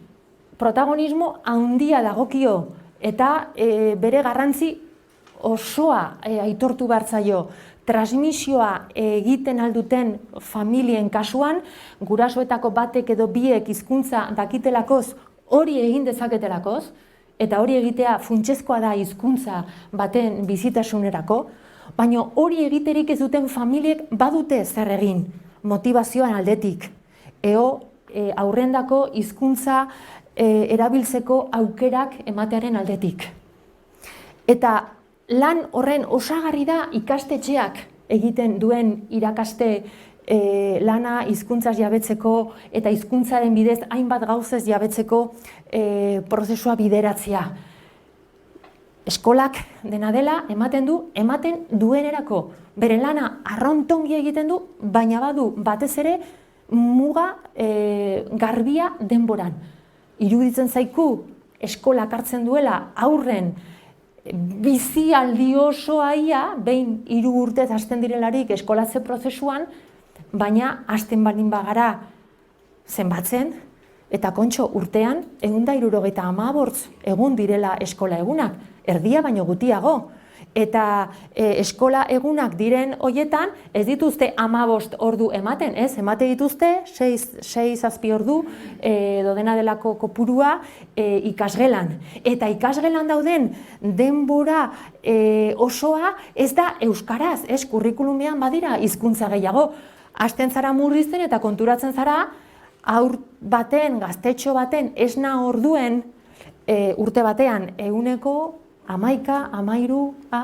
protagonismo handia dagokio eta bere garrantzi osoa aitortu behar zaio. Transmisioa egiten alduten familien kasuan, gurasoetako batek edo biek hizkuntza dakitelakoz, hori egin dezaketelakoz, eta hori egitea funtsezkoa da hizkuntza baten bizitasunerako, baina hori egiterik ez duten familiek badute zer egin motivazioan aldetik. Aurrendako hizkuntza erabiltzeko aukerak ematearen aldetik. Eta lan horren osagarri da ikastetxeak egiten duen irakaste lana hizkuntzaz jabetzeko eta hizkuntzaren bidez hainbat gauzez jabetzeko prozesua bideratzea. Eskolak dena dela ematen duenerako. Bere lana arrontongi egiten du, baina badu batez ere muga garbia denboran. Iruditzen zaiku eskolak hartzen duela aurren bizialdi osoa ia, behin 3 urtez hasten direlarik eskolatze prozesuan, baina hasten baldin bagara zenbatzen, eta kontxo urtean 175 egun direla eskola egunak, erdia baino gutiago. Eta eskola egunak diren hoietan ez dituzte 15 ordu ematen, ez? Emate dituzte 6-7 ordu edo dena delako kopurua ikasgelan. Eta ikasgelan dauden denbora osoa ez da euskaraz, ez? Kurrikulumean badira hizkuntza gehiago. Hasten zara murrizten eta konturatzen zara haur baten, gaztetxo baten esna orduen urte batean 11-13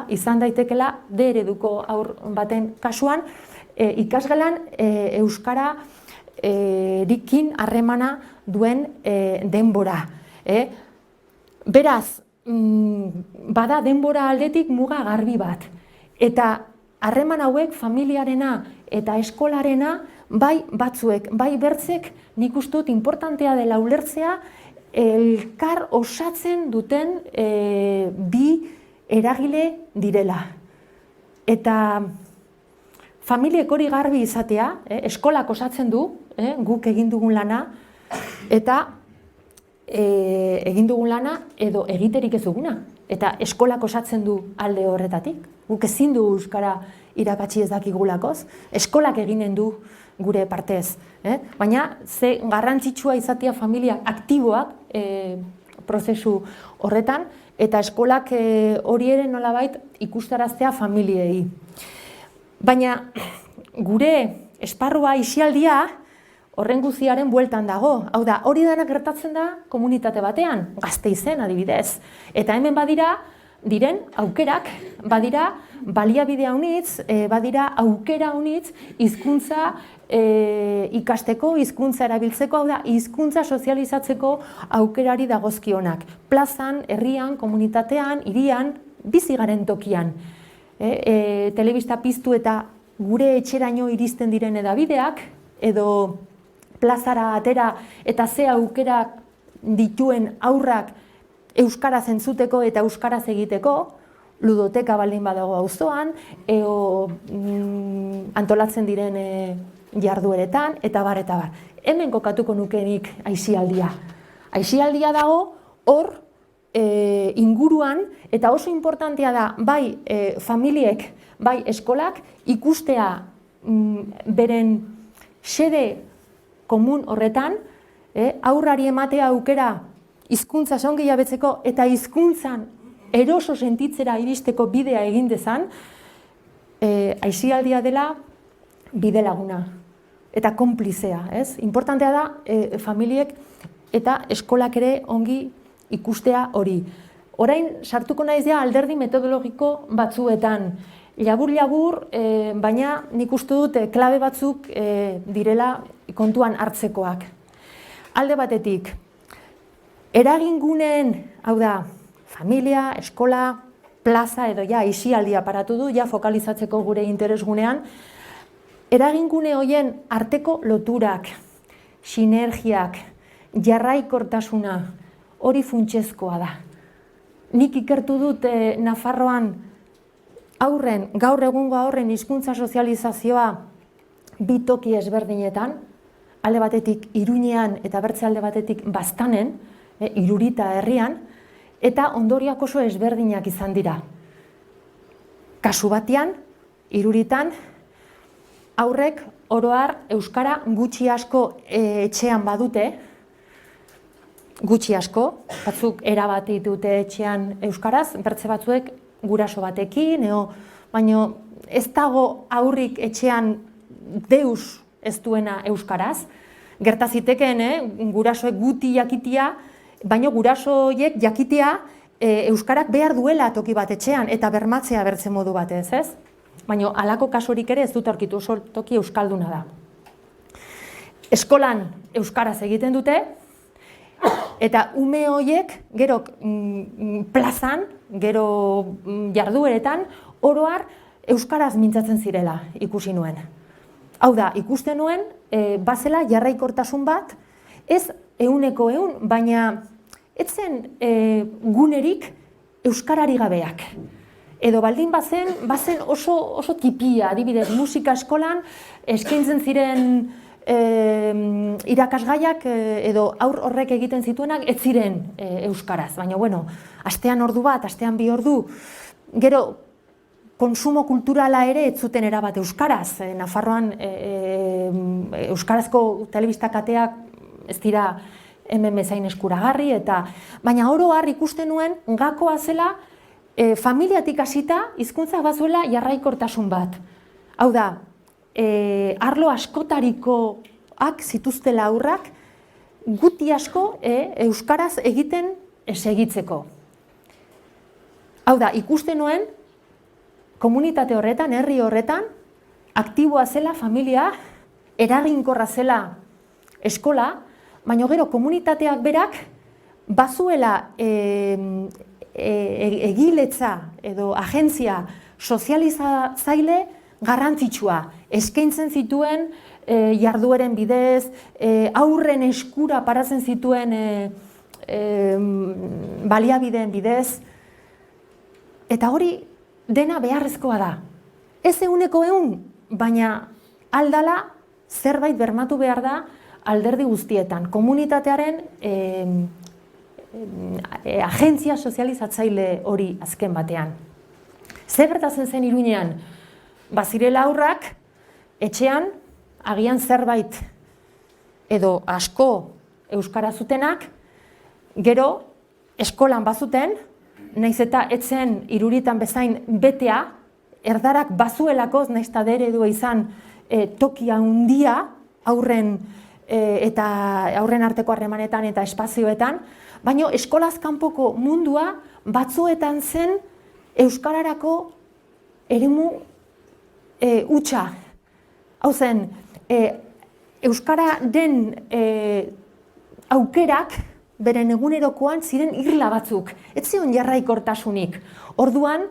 izan daitekela D ereduko haur baten kasuan, ikasgelan euskara rikin harremana duen denbora. Beraz, bada denbora aldetik muga garbi bat. Eta harreman hauek familiarena eta eskolarena bai batzuek, bai bertzek, nik uste dut importantea dela ulertzea elkar osatzen duten bi eragile direla. Eta familiek hori garbi izatea, eskolak osatzen du, guk egin dugun lana, eta egin dugun lana edo egiterik ez duguna. Eta eskolak osatzen du alde horretatik. Guk ezin du euskara irakatsi ez dakigulakoz, eskolak eginen du gure partez. Baina ze garrantzitsua izatea familiak aktiboak prozesu horretan, eta eskolak hori ere nolabait ikustaraztea familiei. Baina gure esparrua isialdia horren guztiaren bueltan dago. Hau da, hori dena gertatzen da komunitate batean, Gasteizen adibidez. Eta hemen diren aukerak, badira baliabide haunitz, badira aukera haunitz hizkuntza ikasteko, hizkuntza erabiltzeko, hau da, hizkuntza sozializatzeko aukerari dagozkionak. Plazan, herrian, komunitatean, hirian, bizi garen tokian. Telebista piztu eta gure etxeraino iristen diren edabideak, edo plazara atera eta ze aukerak dituen aurrak euskaraz entzuteko eta euskaraz egiteko, ludoteka baldin badago auzoan, antolatzen diren jardueretan, eta bar, eta bar. Hemen kokatuko nukenik aisialdia. Aisialdia dago hor inguruan, eta oso importantea da, bai familiek, bai eskolak, ikustea beren xede komun horretan, aurrari ematea aukera hizkuntza ongi jabetzeko eta hizkuntzan eroso sentitzera iristeko bidea egin dezan, aisialdia dela bide laguna eta konplizea, ez? Importantea da familiek eta eskolak ere ongi ikustea hori. Orain sartuko naiz ja alderdi metodologiko batzuetan, labur-labur, baina nik uste dut klabe batzuk direla kontuan hartzekoak. Alde batetik, eraginguneen, hau da, familia, eskola, plaza edo ja aisialdia paratu du, ja fokalizatzeko gure interesgunean, eragingune horien arteko loturak, sinergiak, jarraikortasuna, hori funtsezkoa da. Nik ikertu dut Nafarroan gaur egungo aurren hizkuntza sozializazioa bi toki ezberdinetan, alde batetik Iruñean eta bertze alde batetik Baztanen, Irurita herrian, eta ondoriak oso ezberdinak izan dira. Kasu batean, Iruritan, aurrek oro har euskara gutxi asko etxean badute, gutxi asko, batzuk erabati dute etxean euskaraz, bertze batzuek guraso batekin, baina ez dago aurrik etxean deus ez duena euskaraz. Gertaziteken, gurasoek guti jakitia, baina gurasoiek jakitea euskarak behar duela toki bat etxean eta bermatzea bertze modu batez, ez? Baina halako kasurik ere ez dut aurkitu, oso toki euskalduna da. Eskolan euskaraz egiten dute, eta ume horiek gero plazan, gero jardueretan, oro har euskaraz mintzatzen zirela ikusi nuen. Hau da, ikusten nuen, bazela jarraikortasun bat, ez 100%, baina etzen gunerik euskarari gabeak. Edo baldin bazen oso tipia, adibidez, musika eskolan eskaintzen ziren irakasgaiak edo aur horrek egiten zituenak ez ziren euskaraz. Baina, bueno, astean ordu bat, astean 2 ordu, gero konsumo kulturala ere ez zuten erabat euskaraz. Nafarroan euskarazko telebista kateak ez dira hemen bezain eskuragarri, baina oro har ikusten nuen gakoa zela familiatik hasita hizkuntza bazuela jarraikortasun bat. Hau da, arlo askotarikoak zituztela aurrak, guti asko euskaraz egiten segitzeko. Hau da, ikusten nuen komunitate horretan, herri horretan, aktiboa zela familia, eraginkorra zela eskola, baina gero komunitateak berak bazuela egiletza edo agentzia sozializatzaile garrantzitsua. Eskaintzen zituen jardueren bidez, aurren eskura paratzen zituen baliabideen bidez, eta hori dena beharrezkoa da. Ez 100%, baina aldala zerbait bermatu behar da alderdi guztietan. Komunitatearen agentzia sozializatzaile hori azken batean. Zer gertatzen zen Iruñean? Bazirela aurrak, etxean, agian zerbait edo asko euskara zutenak, gero eskolan bazuten, naiz eta etzen Iruritan bezain betea, erdarak bazuelakoz, naiz eta deredua izan tokia handia aurren eta aurren arteko harremanetan eta espazioetan, baina eskolaz kanpoko mundua batzuetan zen euskararako eremu hutsa. Hau zen, euskara den aukerak beren egunerokoan ziren irla batzuk, ez zion jarraikortasunik. Orduan,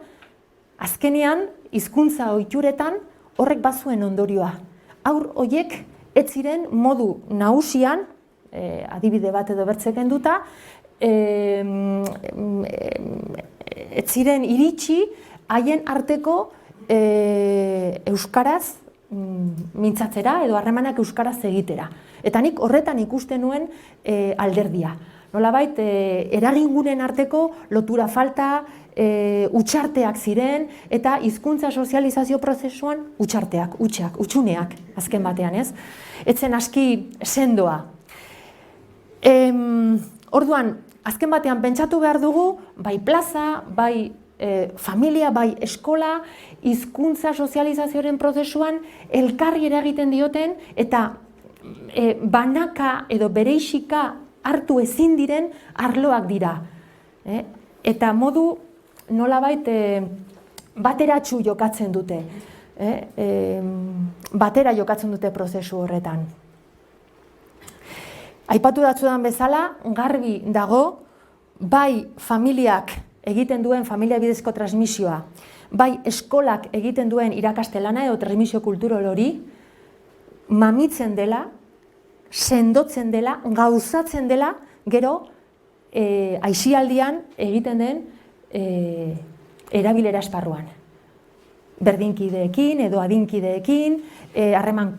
azkenean, hizkuntza ohituretan horrek bazuen ondorioa. Aur horiek ez ziren modu nagusian, adibide bat edo bertze kenduta, ez ziren iritsi haien arteko euskaraz mintzatzera edo harremanak euskaraz egitera. Eta nik horretan ikusten nuen alderdia. Nolabait, eragingunen arteko lotura falta, utxarteak ziren, eta hizkuntza sozializazio prozesuan utxarteak, utxuneak, azken batean, ez? Etzen aski sendoa. Orduan, azken batean pentsatu behar dugu, bai plaza, bai familia, bai eskola, hizkuntza sozializazioaren prozesuan elkarri eragiten dioten, eta banaka edo bereizika hartu ezin diren arloak dira. Eta modu nolabait bateratsu jokatzen dute. Batera jokatzen dute prozesu horretan. Aipatu datzudan bezala, garbi dago, bai familiak egiten duen familia bidezko transmisioa, bai eskolak egiten duen irakaste lana edo transmisio kultural hori, mamitzen dela, sendotzen dela, gauzatzen dela, gero aisialdian egiten den erabilera esparruan. Berdinkideekin edo adinkideekin, harreman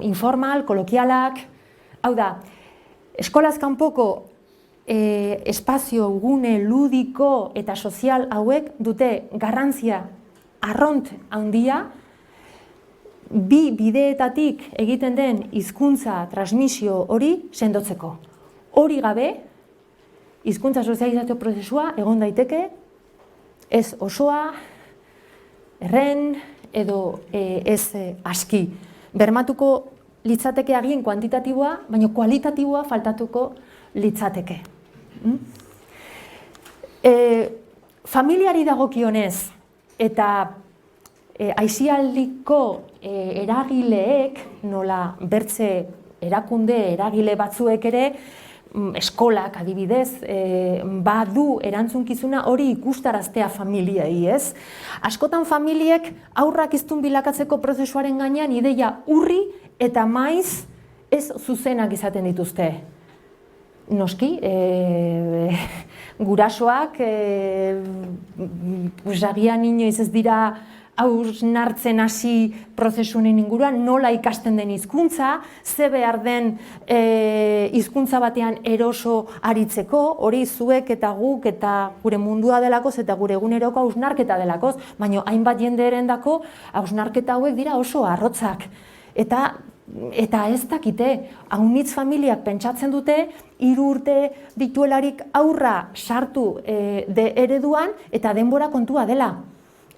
informal, kolokialak, hau da, eskolaz kanpoko espazio, gune, ludiko eta sozial hauek dute garrantzia arront handia, bi bideetatik egiten den hizkuntza transmisio hori sendotzeko. Hori gabe, hizkuntza sozializazio prozesua egon daiteke, ez osoa, erren edo ez aski. Bermatuko litzateke agien kuantitatiboa, baina kualitatiboa faltatuko litzateke. Familiari dagokionez eta aisialdiko eragileek, nola bertze erakunde eragile batzuek ere, eskolak adibidez, badu erantzunkizuna hori ikustaraztea familiei, ez? Askotan familiek haurrak hiztun bilakatzeko prozesuaren gainean ideia urri eta maiz ez zuzenak izaten dituzte. Noski, gurasoak agian inoiz ez dira hausnartzen hasi prozesunen inguruan, nola ikasten den hizkuntza, ze behar den hizkuntza batean eroso aritzeko, hori zuek eta guk eta gure mundua delakoz eta gure eguneroko hausnarketa delakoz, baina hainbat jendeerendako hausnarketa hauek dira oso arrotzak. Eta ez dakite, haunitz familiak pentsatzen dute, 3 urte dituelarik aurra sartu ereduan eta denbora kontua dela.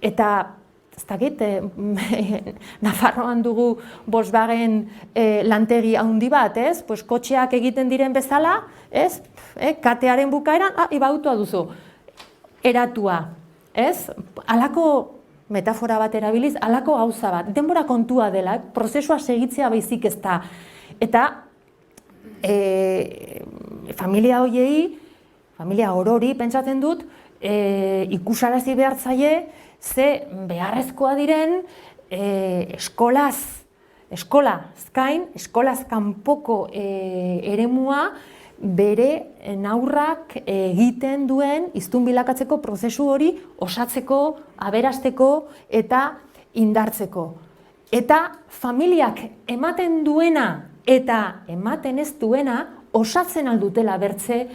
Eta ez dakit, Nafarroan dugu Volkswagen lantegi handi bat, ez? Pues kotxeak egiten diren bezala, ez? Katearen bukaeran, autoa duzu, eratua, ez? Halako metafora bat erabiliz, halako gauza bat, denbora kontua dela, prozesua segitzea baizik ez da. Eta familia horiei, familia orori pentsatzen dut, ikusarazi behar zaie, ze beharrezkoa diren eskolaz kanpoko eremua bere naurrak egiten duen hiztun bilakatzeko prozesu hori osatzeko, aberasteko eta indartzeko. Eta familiak ematen duena eta ematen ez duena osatzen aldutela bertze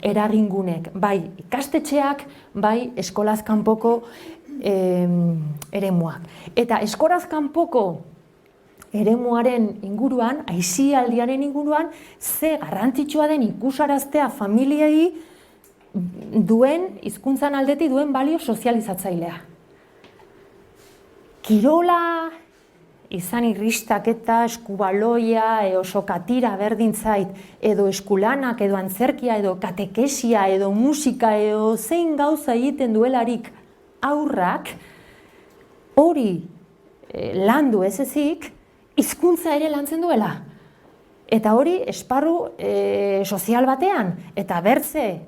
eragingunek, bai ikastetxeak, bai eskolaz kanpoko eremuak. Eta eskolaz kanpoko eremuaren inguruan, aisialdiaren inguruan, ze garrantzitsua den ikusaraztea familiei duen, hizkuntzan aldetik duen balio sozializatzailea. Kirola, izan irristaketa, eskubaloia, sokatira berdin zait, edo eskulanak, edo antzerkia, edo katekesia, edo musika, edo zein gauza egiten duelarik aurrak, hori landu ez ezik, hizkuntza ere lantzen duela. Eta hori esparru sozial batean, eta bertze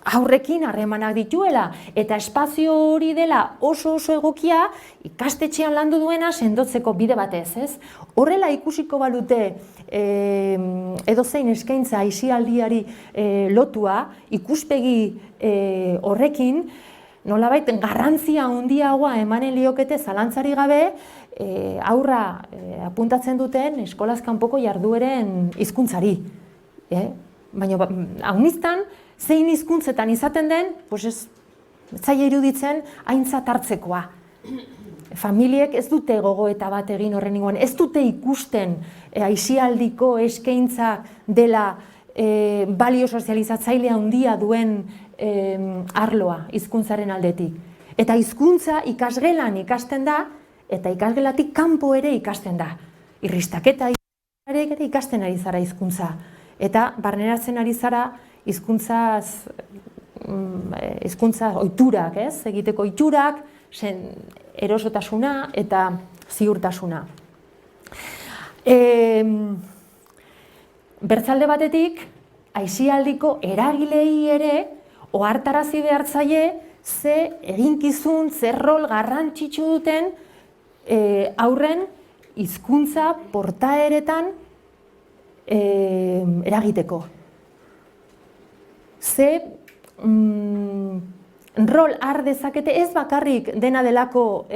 aurrekin harremanak dituela, eta espazio hori dela oso egokia ikastetxean landu duena sendotzeko bide batez, ez? Horrela ikusiko balute edozein eskaintza aisialdiari lotua, ikuspegi horrekin, nolabait garrantzia handiagoa emanen liokete zalantzari gabe, aurra apuntatzen duten eskolaz kanpoko jardueren hizkuntzari. Baina, hauniztan, zein hizkuntzetan izaten den, ez zaila iruditzen aintzat hartzekoa. Familiek ez dute gogoeta bat egin horren inguruan, ez dute ikusten aisialdiko eskaintza dela balio sozializatzaile handia duen arloa hizkuntzaren aldetik. Eta hizkuntza ikasgelan ikasten da, eta ikasgelatik kanpo ere ikasten da. Irristaketa ere ikasten ari zara hizkuntza. Eta barneratzen ari zara hizkuntza ohiturak, egiteko ohiturak, erosotasuna eta ziurtasuna. Bertzalde batetik, aisialdiko eragilei ere ohartarazi behar zaie ze eginkizun, ze rol garrantzitsu duten aurren hizkuntza portaeretan eragiteko. Ze rol har dezakete ez bakarrik dena delako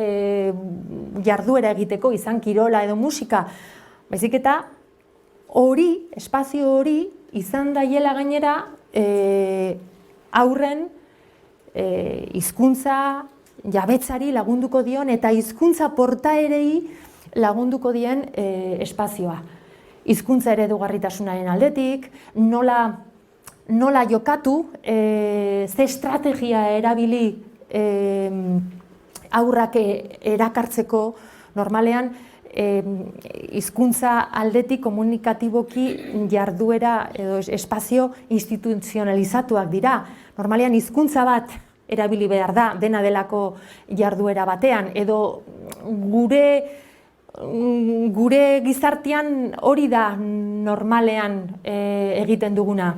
jarduera egiteko, izan kirola edo musika, baizik eta hori, espazio hori, izan daiela gainera aurren hizkuntza jabetzari lagunduko dion eta hizkuntza portaerei lagunduko dien espazioa. Hizkuntza eredugarritasunaren aldetik, nola jokatu, ze estrategia erabili aurrak erakartzeko, normalean hizkuntza aldetik komunikatiboki jarduera edo espazio instituzionalizatuak dira. Normalean hizkuntza bat erabili behar da dena delako jarduera batean, edo gure gizartean hori da normalean egiten duguna.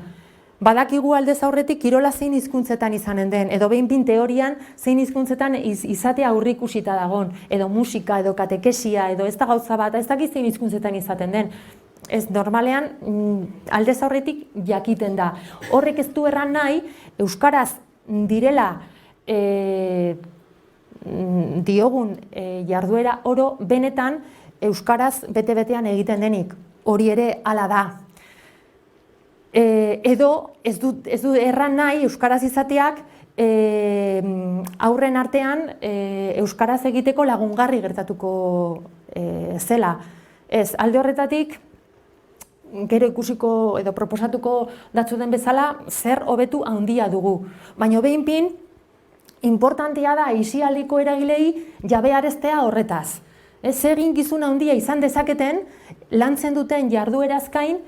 Badakigu aldez aurretik kirola zein hizkuntzetan izanen den, edo behin teorian zein hizkuntzetan izatea aurreikusita dagon, edo musika, edo katekesia, edo ez da gauza bat, ez dakit zein hizkuntzetan izaten den. Ez normalean aldez aurretik jakiten da. Horrek ez du erran nahi, euskaraz direla diogun jarduera oro benetan euskaraz bete-betean egiten denik. Hori ere hala da. Edo ez du erran nahi euskaraz izateak aurren artean euskaraz egiteko lagungarri gertatuko zela. Ez, alde horretatik, gero ikusiko edo proposatuko datzu den bezala, zer hobetu handia dugu. Baina behinpin, importantea da aisialdiko eragilei jabearaztea horretaz. Zer eginkizun handia izan dezaketen, lantzen duten jardueraz gain,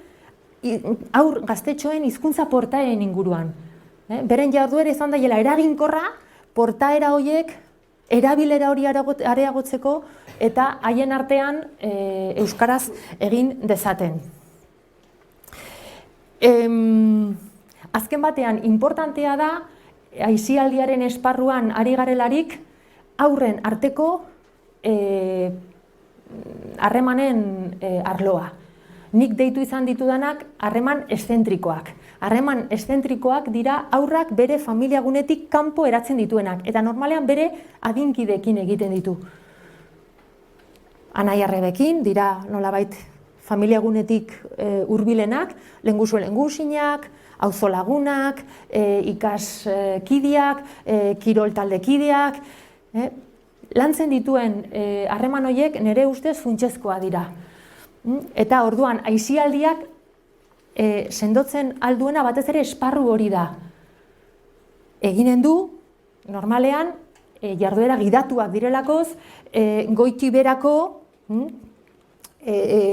aur gaztetxoen hizkuntza portaeren inguruan. Beren jarduera izan daiela eraginkorra, portaera horiek erabilera hori areagotzeko eta haien artean euskaraz egin dezaten. Azken batean, importantea da, aisialdiaren esparruan ari garelarik, aurren arteko harremanen arloa. Nik deitu izan ditudanak harreman eszentrikoak. Harreman eszentrikoak dira aurrak bere familiagunetik kanpo eratzen dituenak, eta normalean bere adinkideekin egiten ditu. Anai-arrebekin dira nolabait familiagunetik hurbilenak, lengusu-lengusinak, auzolagunak, ikaskideak, kirol taldekideak. Lantzen dituen harreman horiek nire ustez funtsezkoa dira. Eta orduan, aisialdiak sendotzen alduena batez ere esparru hori da. Eginen du, normalean, jarduera gidatuak direlakoz, goiti berako,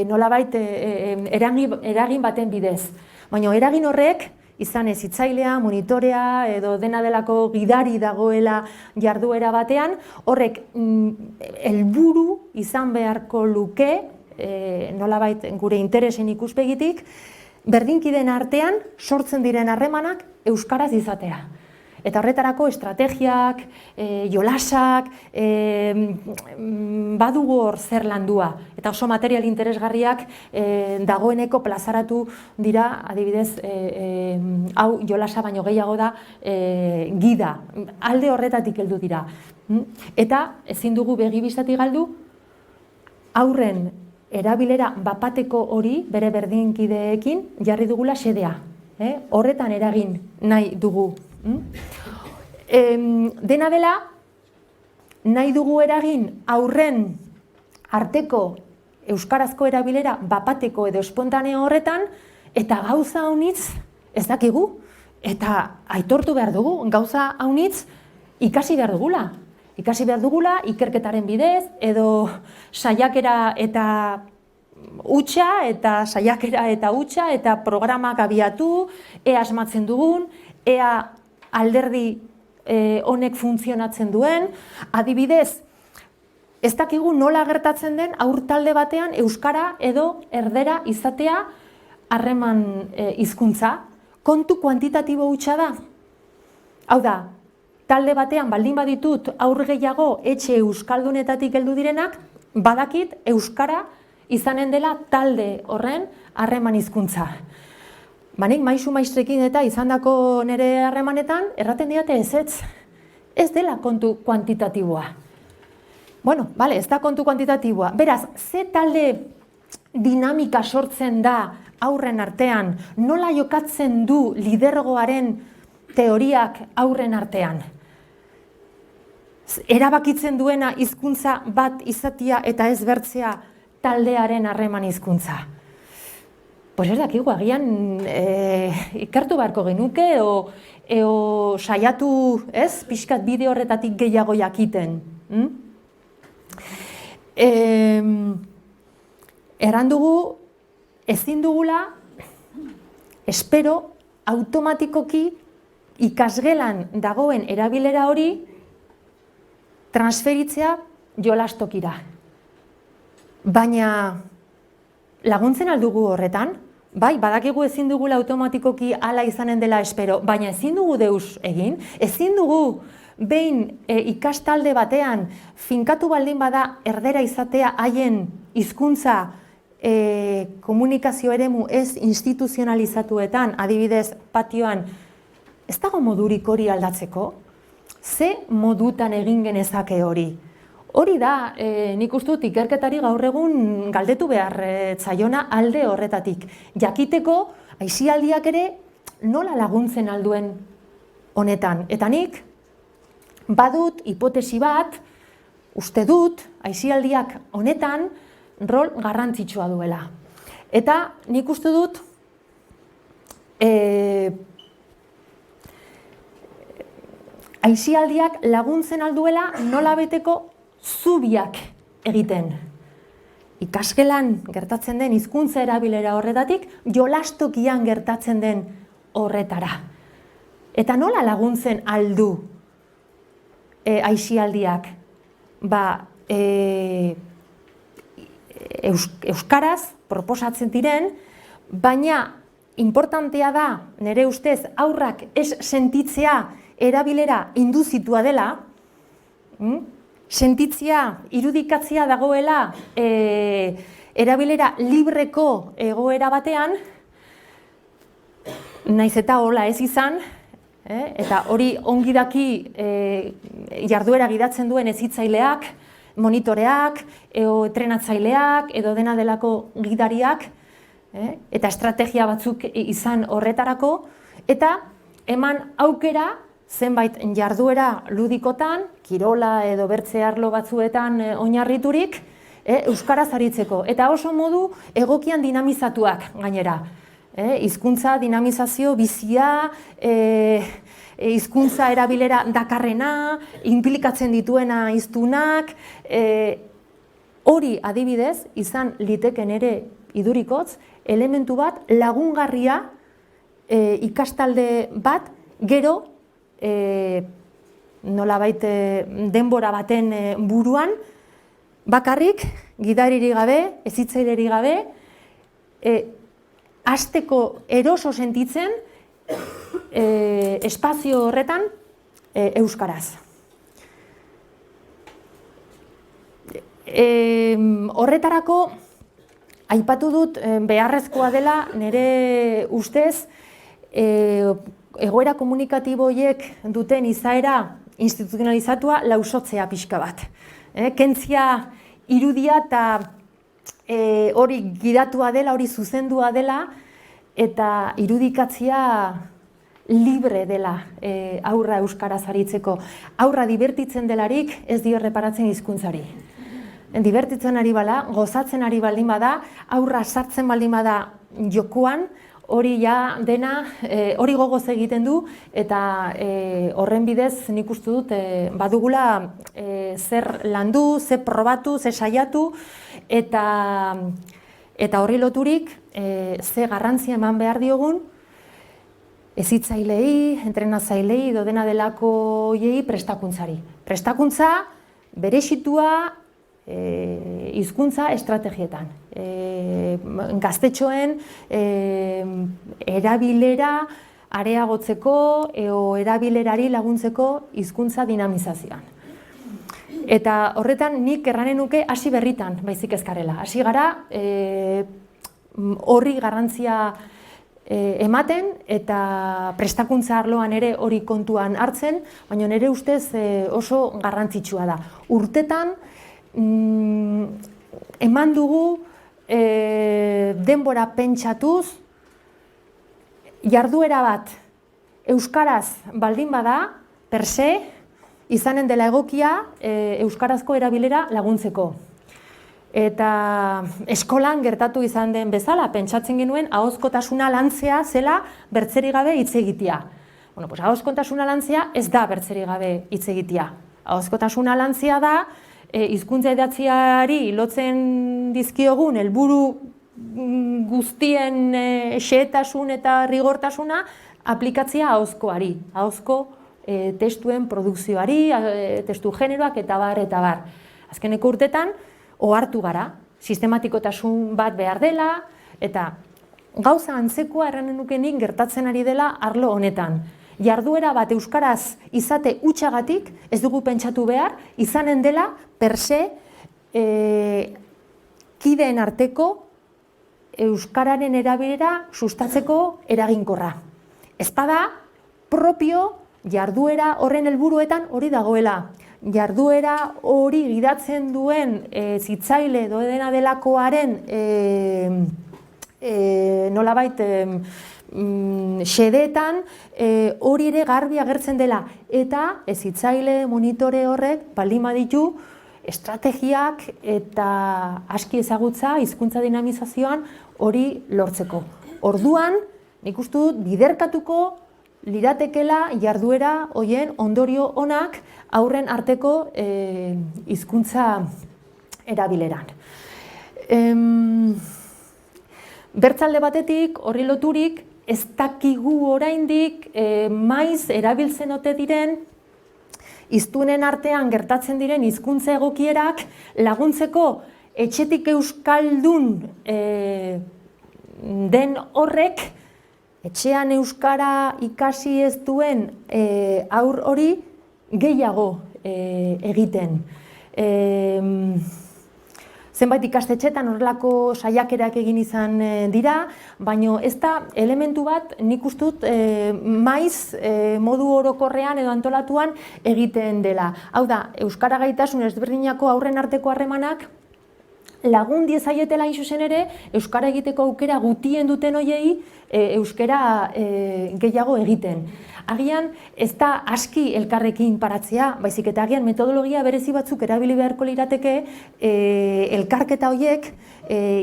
nolabait eragin baten bidez. Baina eragin horrek, izan hezitzailea, monitorea, edo dena delako gidari dagoela jarduera batean, horrek helburu izan beharko luke, nolabait gure interesen ikuspegitik, berdinkideen artean sortzen diren harremanak euskaraz izatea. Eta horretarako estrategiak, jolasak, badugu hor zer landua. Eta oso material interesgarriak dagoeneko plazaratu dira, adibidez, hau jolasa baino gehiago da, gida, alde horretatik heldu dira. Eta ezin dugu begi bistatik galdu, haurren erabilera bapateko hori bere berdinkideekin jarri dugula xedea. Horretan eragin nahi dugu. Dena dela, nahi dugu eragin haurren arteko euskarazko erabilera bapateko edo espontaneo horretan, eta gauza haunitz ez dakigu, eta aitortu behar dugu, gauza haunitz ikasi behar dugula. Ikasi behar dugula ikerketaren bidez, edo saiakera eta hutsa, eta programak abiatu, ea asmatzen dugun, ea alderdi honek funtzionatzen duen, adibidez, ez dakigu nola gertatzen den haur talde batean euskara edo erdera izatea harreman hizkuntza, kontu kuantitatibo hutsa da. Hau da, talde batean baldin baditut haur gehiago etxe euskaldunetatik heldu direnak, badakit euskara izanen dela talde horren harreman hizkuntza. Nik maisu maistrekin eta izandako nire harremanetan, erraten diate ezetz. Ez dela kontu kuantitatiboa. Ez da kontu kuantitatiboa. Beraz, ze talde dinamika sortzen da haurren artean, nola jokatzen du lidergoaren teoriak haurren artean? Erabakitzen duena hizkuntza bat izatea eta ez bertzea taldearen harreman hizkuntza. Ez dakigu, agian ikertu beharko genuke, eo saiatu, pixkat bide horretatik gehiago jakiten. Erran dugu, ezin dugula, espero, automatikoki ikasgelan dagoen erabilera hori transferitzea jolastokira. Baina laguntzen aldugu horretan, bai, badakigu ezin dugula automatikoki hala izanen dela espero, baina ezin dugu deus egin, ezin dugu behin ikastalde batean finkatu baldin bada erdera izatea haien hizkuntza komunikazio eremu ez instituzionalizatuetan, adibidez patioan, ez dago modurik hori aldatzeko? Ze modutan egin genezake hori? Hori da, nik uste dut ikerketari gaur egun galdetu behar zaiona alde horretatik. Jakiteko, aisialdiak ere nola laguntzen alduen honetan. Eta nik badut hipotesi bat, uste dut, aisialdiak honetan rol garrantzitsua duela. Eta nik uste dut, aisialdiak laguntzen alduela nola beteko zubiak egiten. Ikasgelan gertatzen den hizkuntza erabilera horretatik, jolastokian gertatzen den horretara. Eta nola laguntzen aldu aisialdiak? Euskaraz proposatzen diren, baina importantea da, nire ustez, haurrak ez sentitzea erabilera induzitua dela, sentitzea, irudikatzea dagoela erabilera libreko egoera batean, naiz eta hola ez izan, eta hori ongi daki jarduera gidatzen duen hezitzaileak, monitoreak, edo entrenatzaileak, edo dena delako gidariak, eta estrategia batzuk izan horretarako, eta eman aukera zenbait jarduera ludikotan, kirola edo bertze arlo batzuetan oinarriturik, euskaraz aritzeko. Eta oso modu egokian dinamizatuak gainera. Hizkuntza dinamizazio bizia, hizkuntza erabilera dakarrena, inplikatzen dituena hiztunak, hori adibidez izan liteken ere idurikotz, elementu bat lagungarria ikastalde bat gero nolabait denbora baten buruan, bakarrik, gidaririk gabe, hezitzailerik gabe, hasteko eroso sentitzen espazio horretan euskaraz. Horretarako, aipatu dut beharrezkoa dela nire ustez egoera komunikatibo horiek duten izaera instituzionalizatua lausotzea pixka bat. Kentzia irudia eta hori gidatua dela, hori zuzendua dela, eta irudikatzia libre dela aurra euskaraz aritzeko. Aurra dibertitzen delarik ez dio erreparatzen hizkuntzari. Dibertitzen ari bala, gozatzen ari baldin bada, aurra sartzen baldin bada jokoan, hori ja dena, hori gogoz egiten du, eta horren bidez nik uste dut badugula zer landu, zer probatu, zer saiatu, eta horri loturik ze garrantzia eman behar diogun, hezitzailei, entrenatzailei, edo dena delakoiei prestakuntzari. Prestakuntza berezitua hizkuntza estrategietan. Gaztetxoen erabilera areagotzeko edo erabilerari laguntzeko hizkuntza dinamizazioan. Eta horretan nik erranen nuke hasi berritan baizik ezkarela. Hasi gara horri garrantzia ematen eta prestakuntza arloan ere hori kontuan hartzen, baina nire ustez oso garrantzitsua da. Urtetan eman dugu denbora pentsatuz jarduera bat euskaraz baldin bada, per se, izanen dela egokia euskarazko erabilera laguntzeko. Eta eskolan gertatu izan den bezala, pentsatzen genuen ahozkotasuna lantzea zela bertzerik gabe hitz egitea. Ahozkotasuna lantzea ez da bertzerik gabe hitz egitea. Ahozkotasuna lantzea da hizkuntza idatziari lotzen dizkiogun helburu guztien xehetasun eta rigortasuna aplikatzea ahozkoari, ahozko testuen produkzioari, testu generoak eta bar. Azkeneko urtetan ohartu gara, sistematikotasun bat behar dela, eta gauza antzekoa erranen nukenik gertatzen ari dela arlo honetan. Jarduera bat euskaraz izate hutsagatik ez dugu pentsatu behar, izanen dela per se kideen arteko euskararen erabilera sustatzeko eraginkorra. Ezpada propio jarduera horren helburuetan hori dagoela. Jarduera hori gidatzen duen zitzaile edo dena delakoaren nolabait xedeetan hori ere garbi agertzen dela, eta hezitzaile monitore horrek baldin baditu estrategiak eta aski ezagutza hizkuntza dinamizazioan hori lortzeko. Orduan, nik uste dut biderkatuko liratekela jarduera horien ondorio onak aurren arteko hizkuntza erabileran. Bertzalde batetik, horri loturik, ez dakigu oraindik maiz erabiltzen ote diren hiztunen artean gertatzen diren hizkuntza egokierak laguntzeko etxetik euskaldun den horrek etxean euskara ikasi ez duen haur hori gehiago egiten. Zenbait ikastetxetan horrelako saiakerak egin izan dira, baina ez da elementu bat nik uste dut maiz modu orokorrean edo antolatuan egiten dela. Hau da, euskara gaitasun ezberdinako aurren arteko harremanak lagun diezaietela hain zuzen ere, euskara egiteko aukera gutien duten hoiei euskara gehiago egiten. Agian ez da aski elkarrekin paratzea, baizik eta agian metodologia berezi batzuk erabili beharko lirateke elkarketa horiek,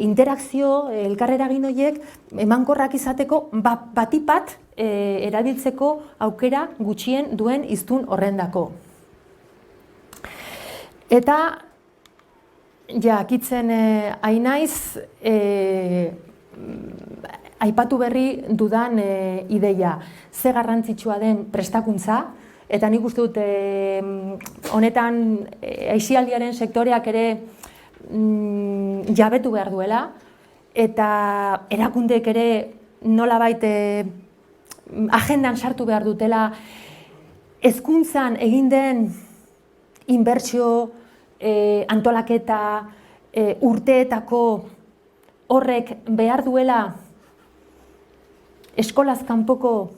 interakzio, elkarreragin horiek emankorrak izateko batipat erabiltzeko aukera gutxien duen hiztun horrendako. Eta jakitzen ainaiz aipatu berri dudan ideia, ze garrantzitsua den prestakuntza, eta nik uste dut honetan aisialdiaren sektoreak ere jabetu behar duela, eta erakundeek ere nolabait agendan sartu behar dutela hezkuntzan egin den inbertsio, antolaketa, urteetako horrek behar duela eskolaz kanpoko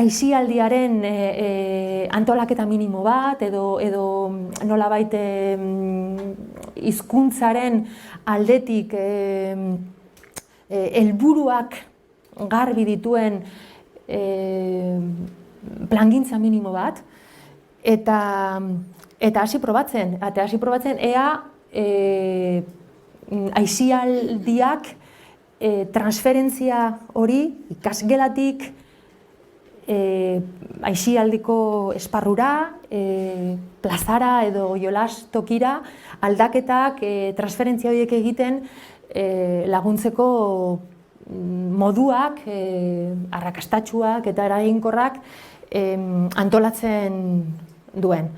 aisialdiaren antolaketa minimo bat, edo nolabait hizkuntzaren aldetik helburuak garbi dituen plangintza minimo bat, eta hasi probatzen ea aisialdiak transferentzia hori ikasgelatik aisialdiko esparrura, plazara edo jolas tokira aldaketak transferentzia horiek egiten laguntzeko moduak, arrakastatsuak eta eraginkorrak antolatzen duen.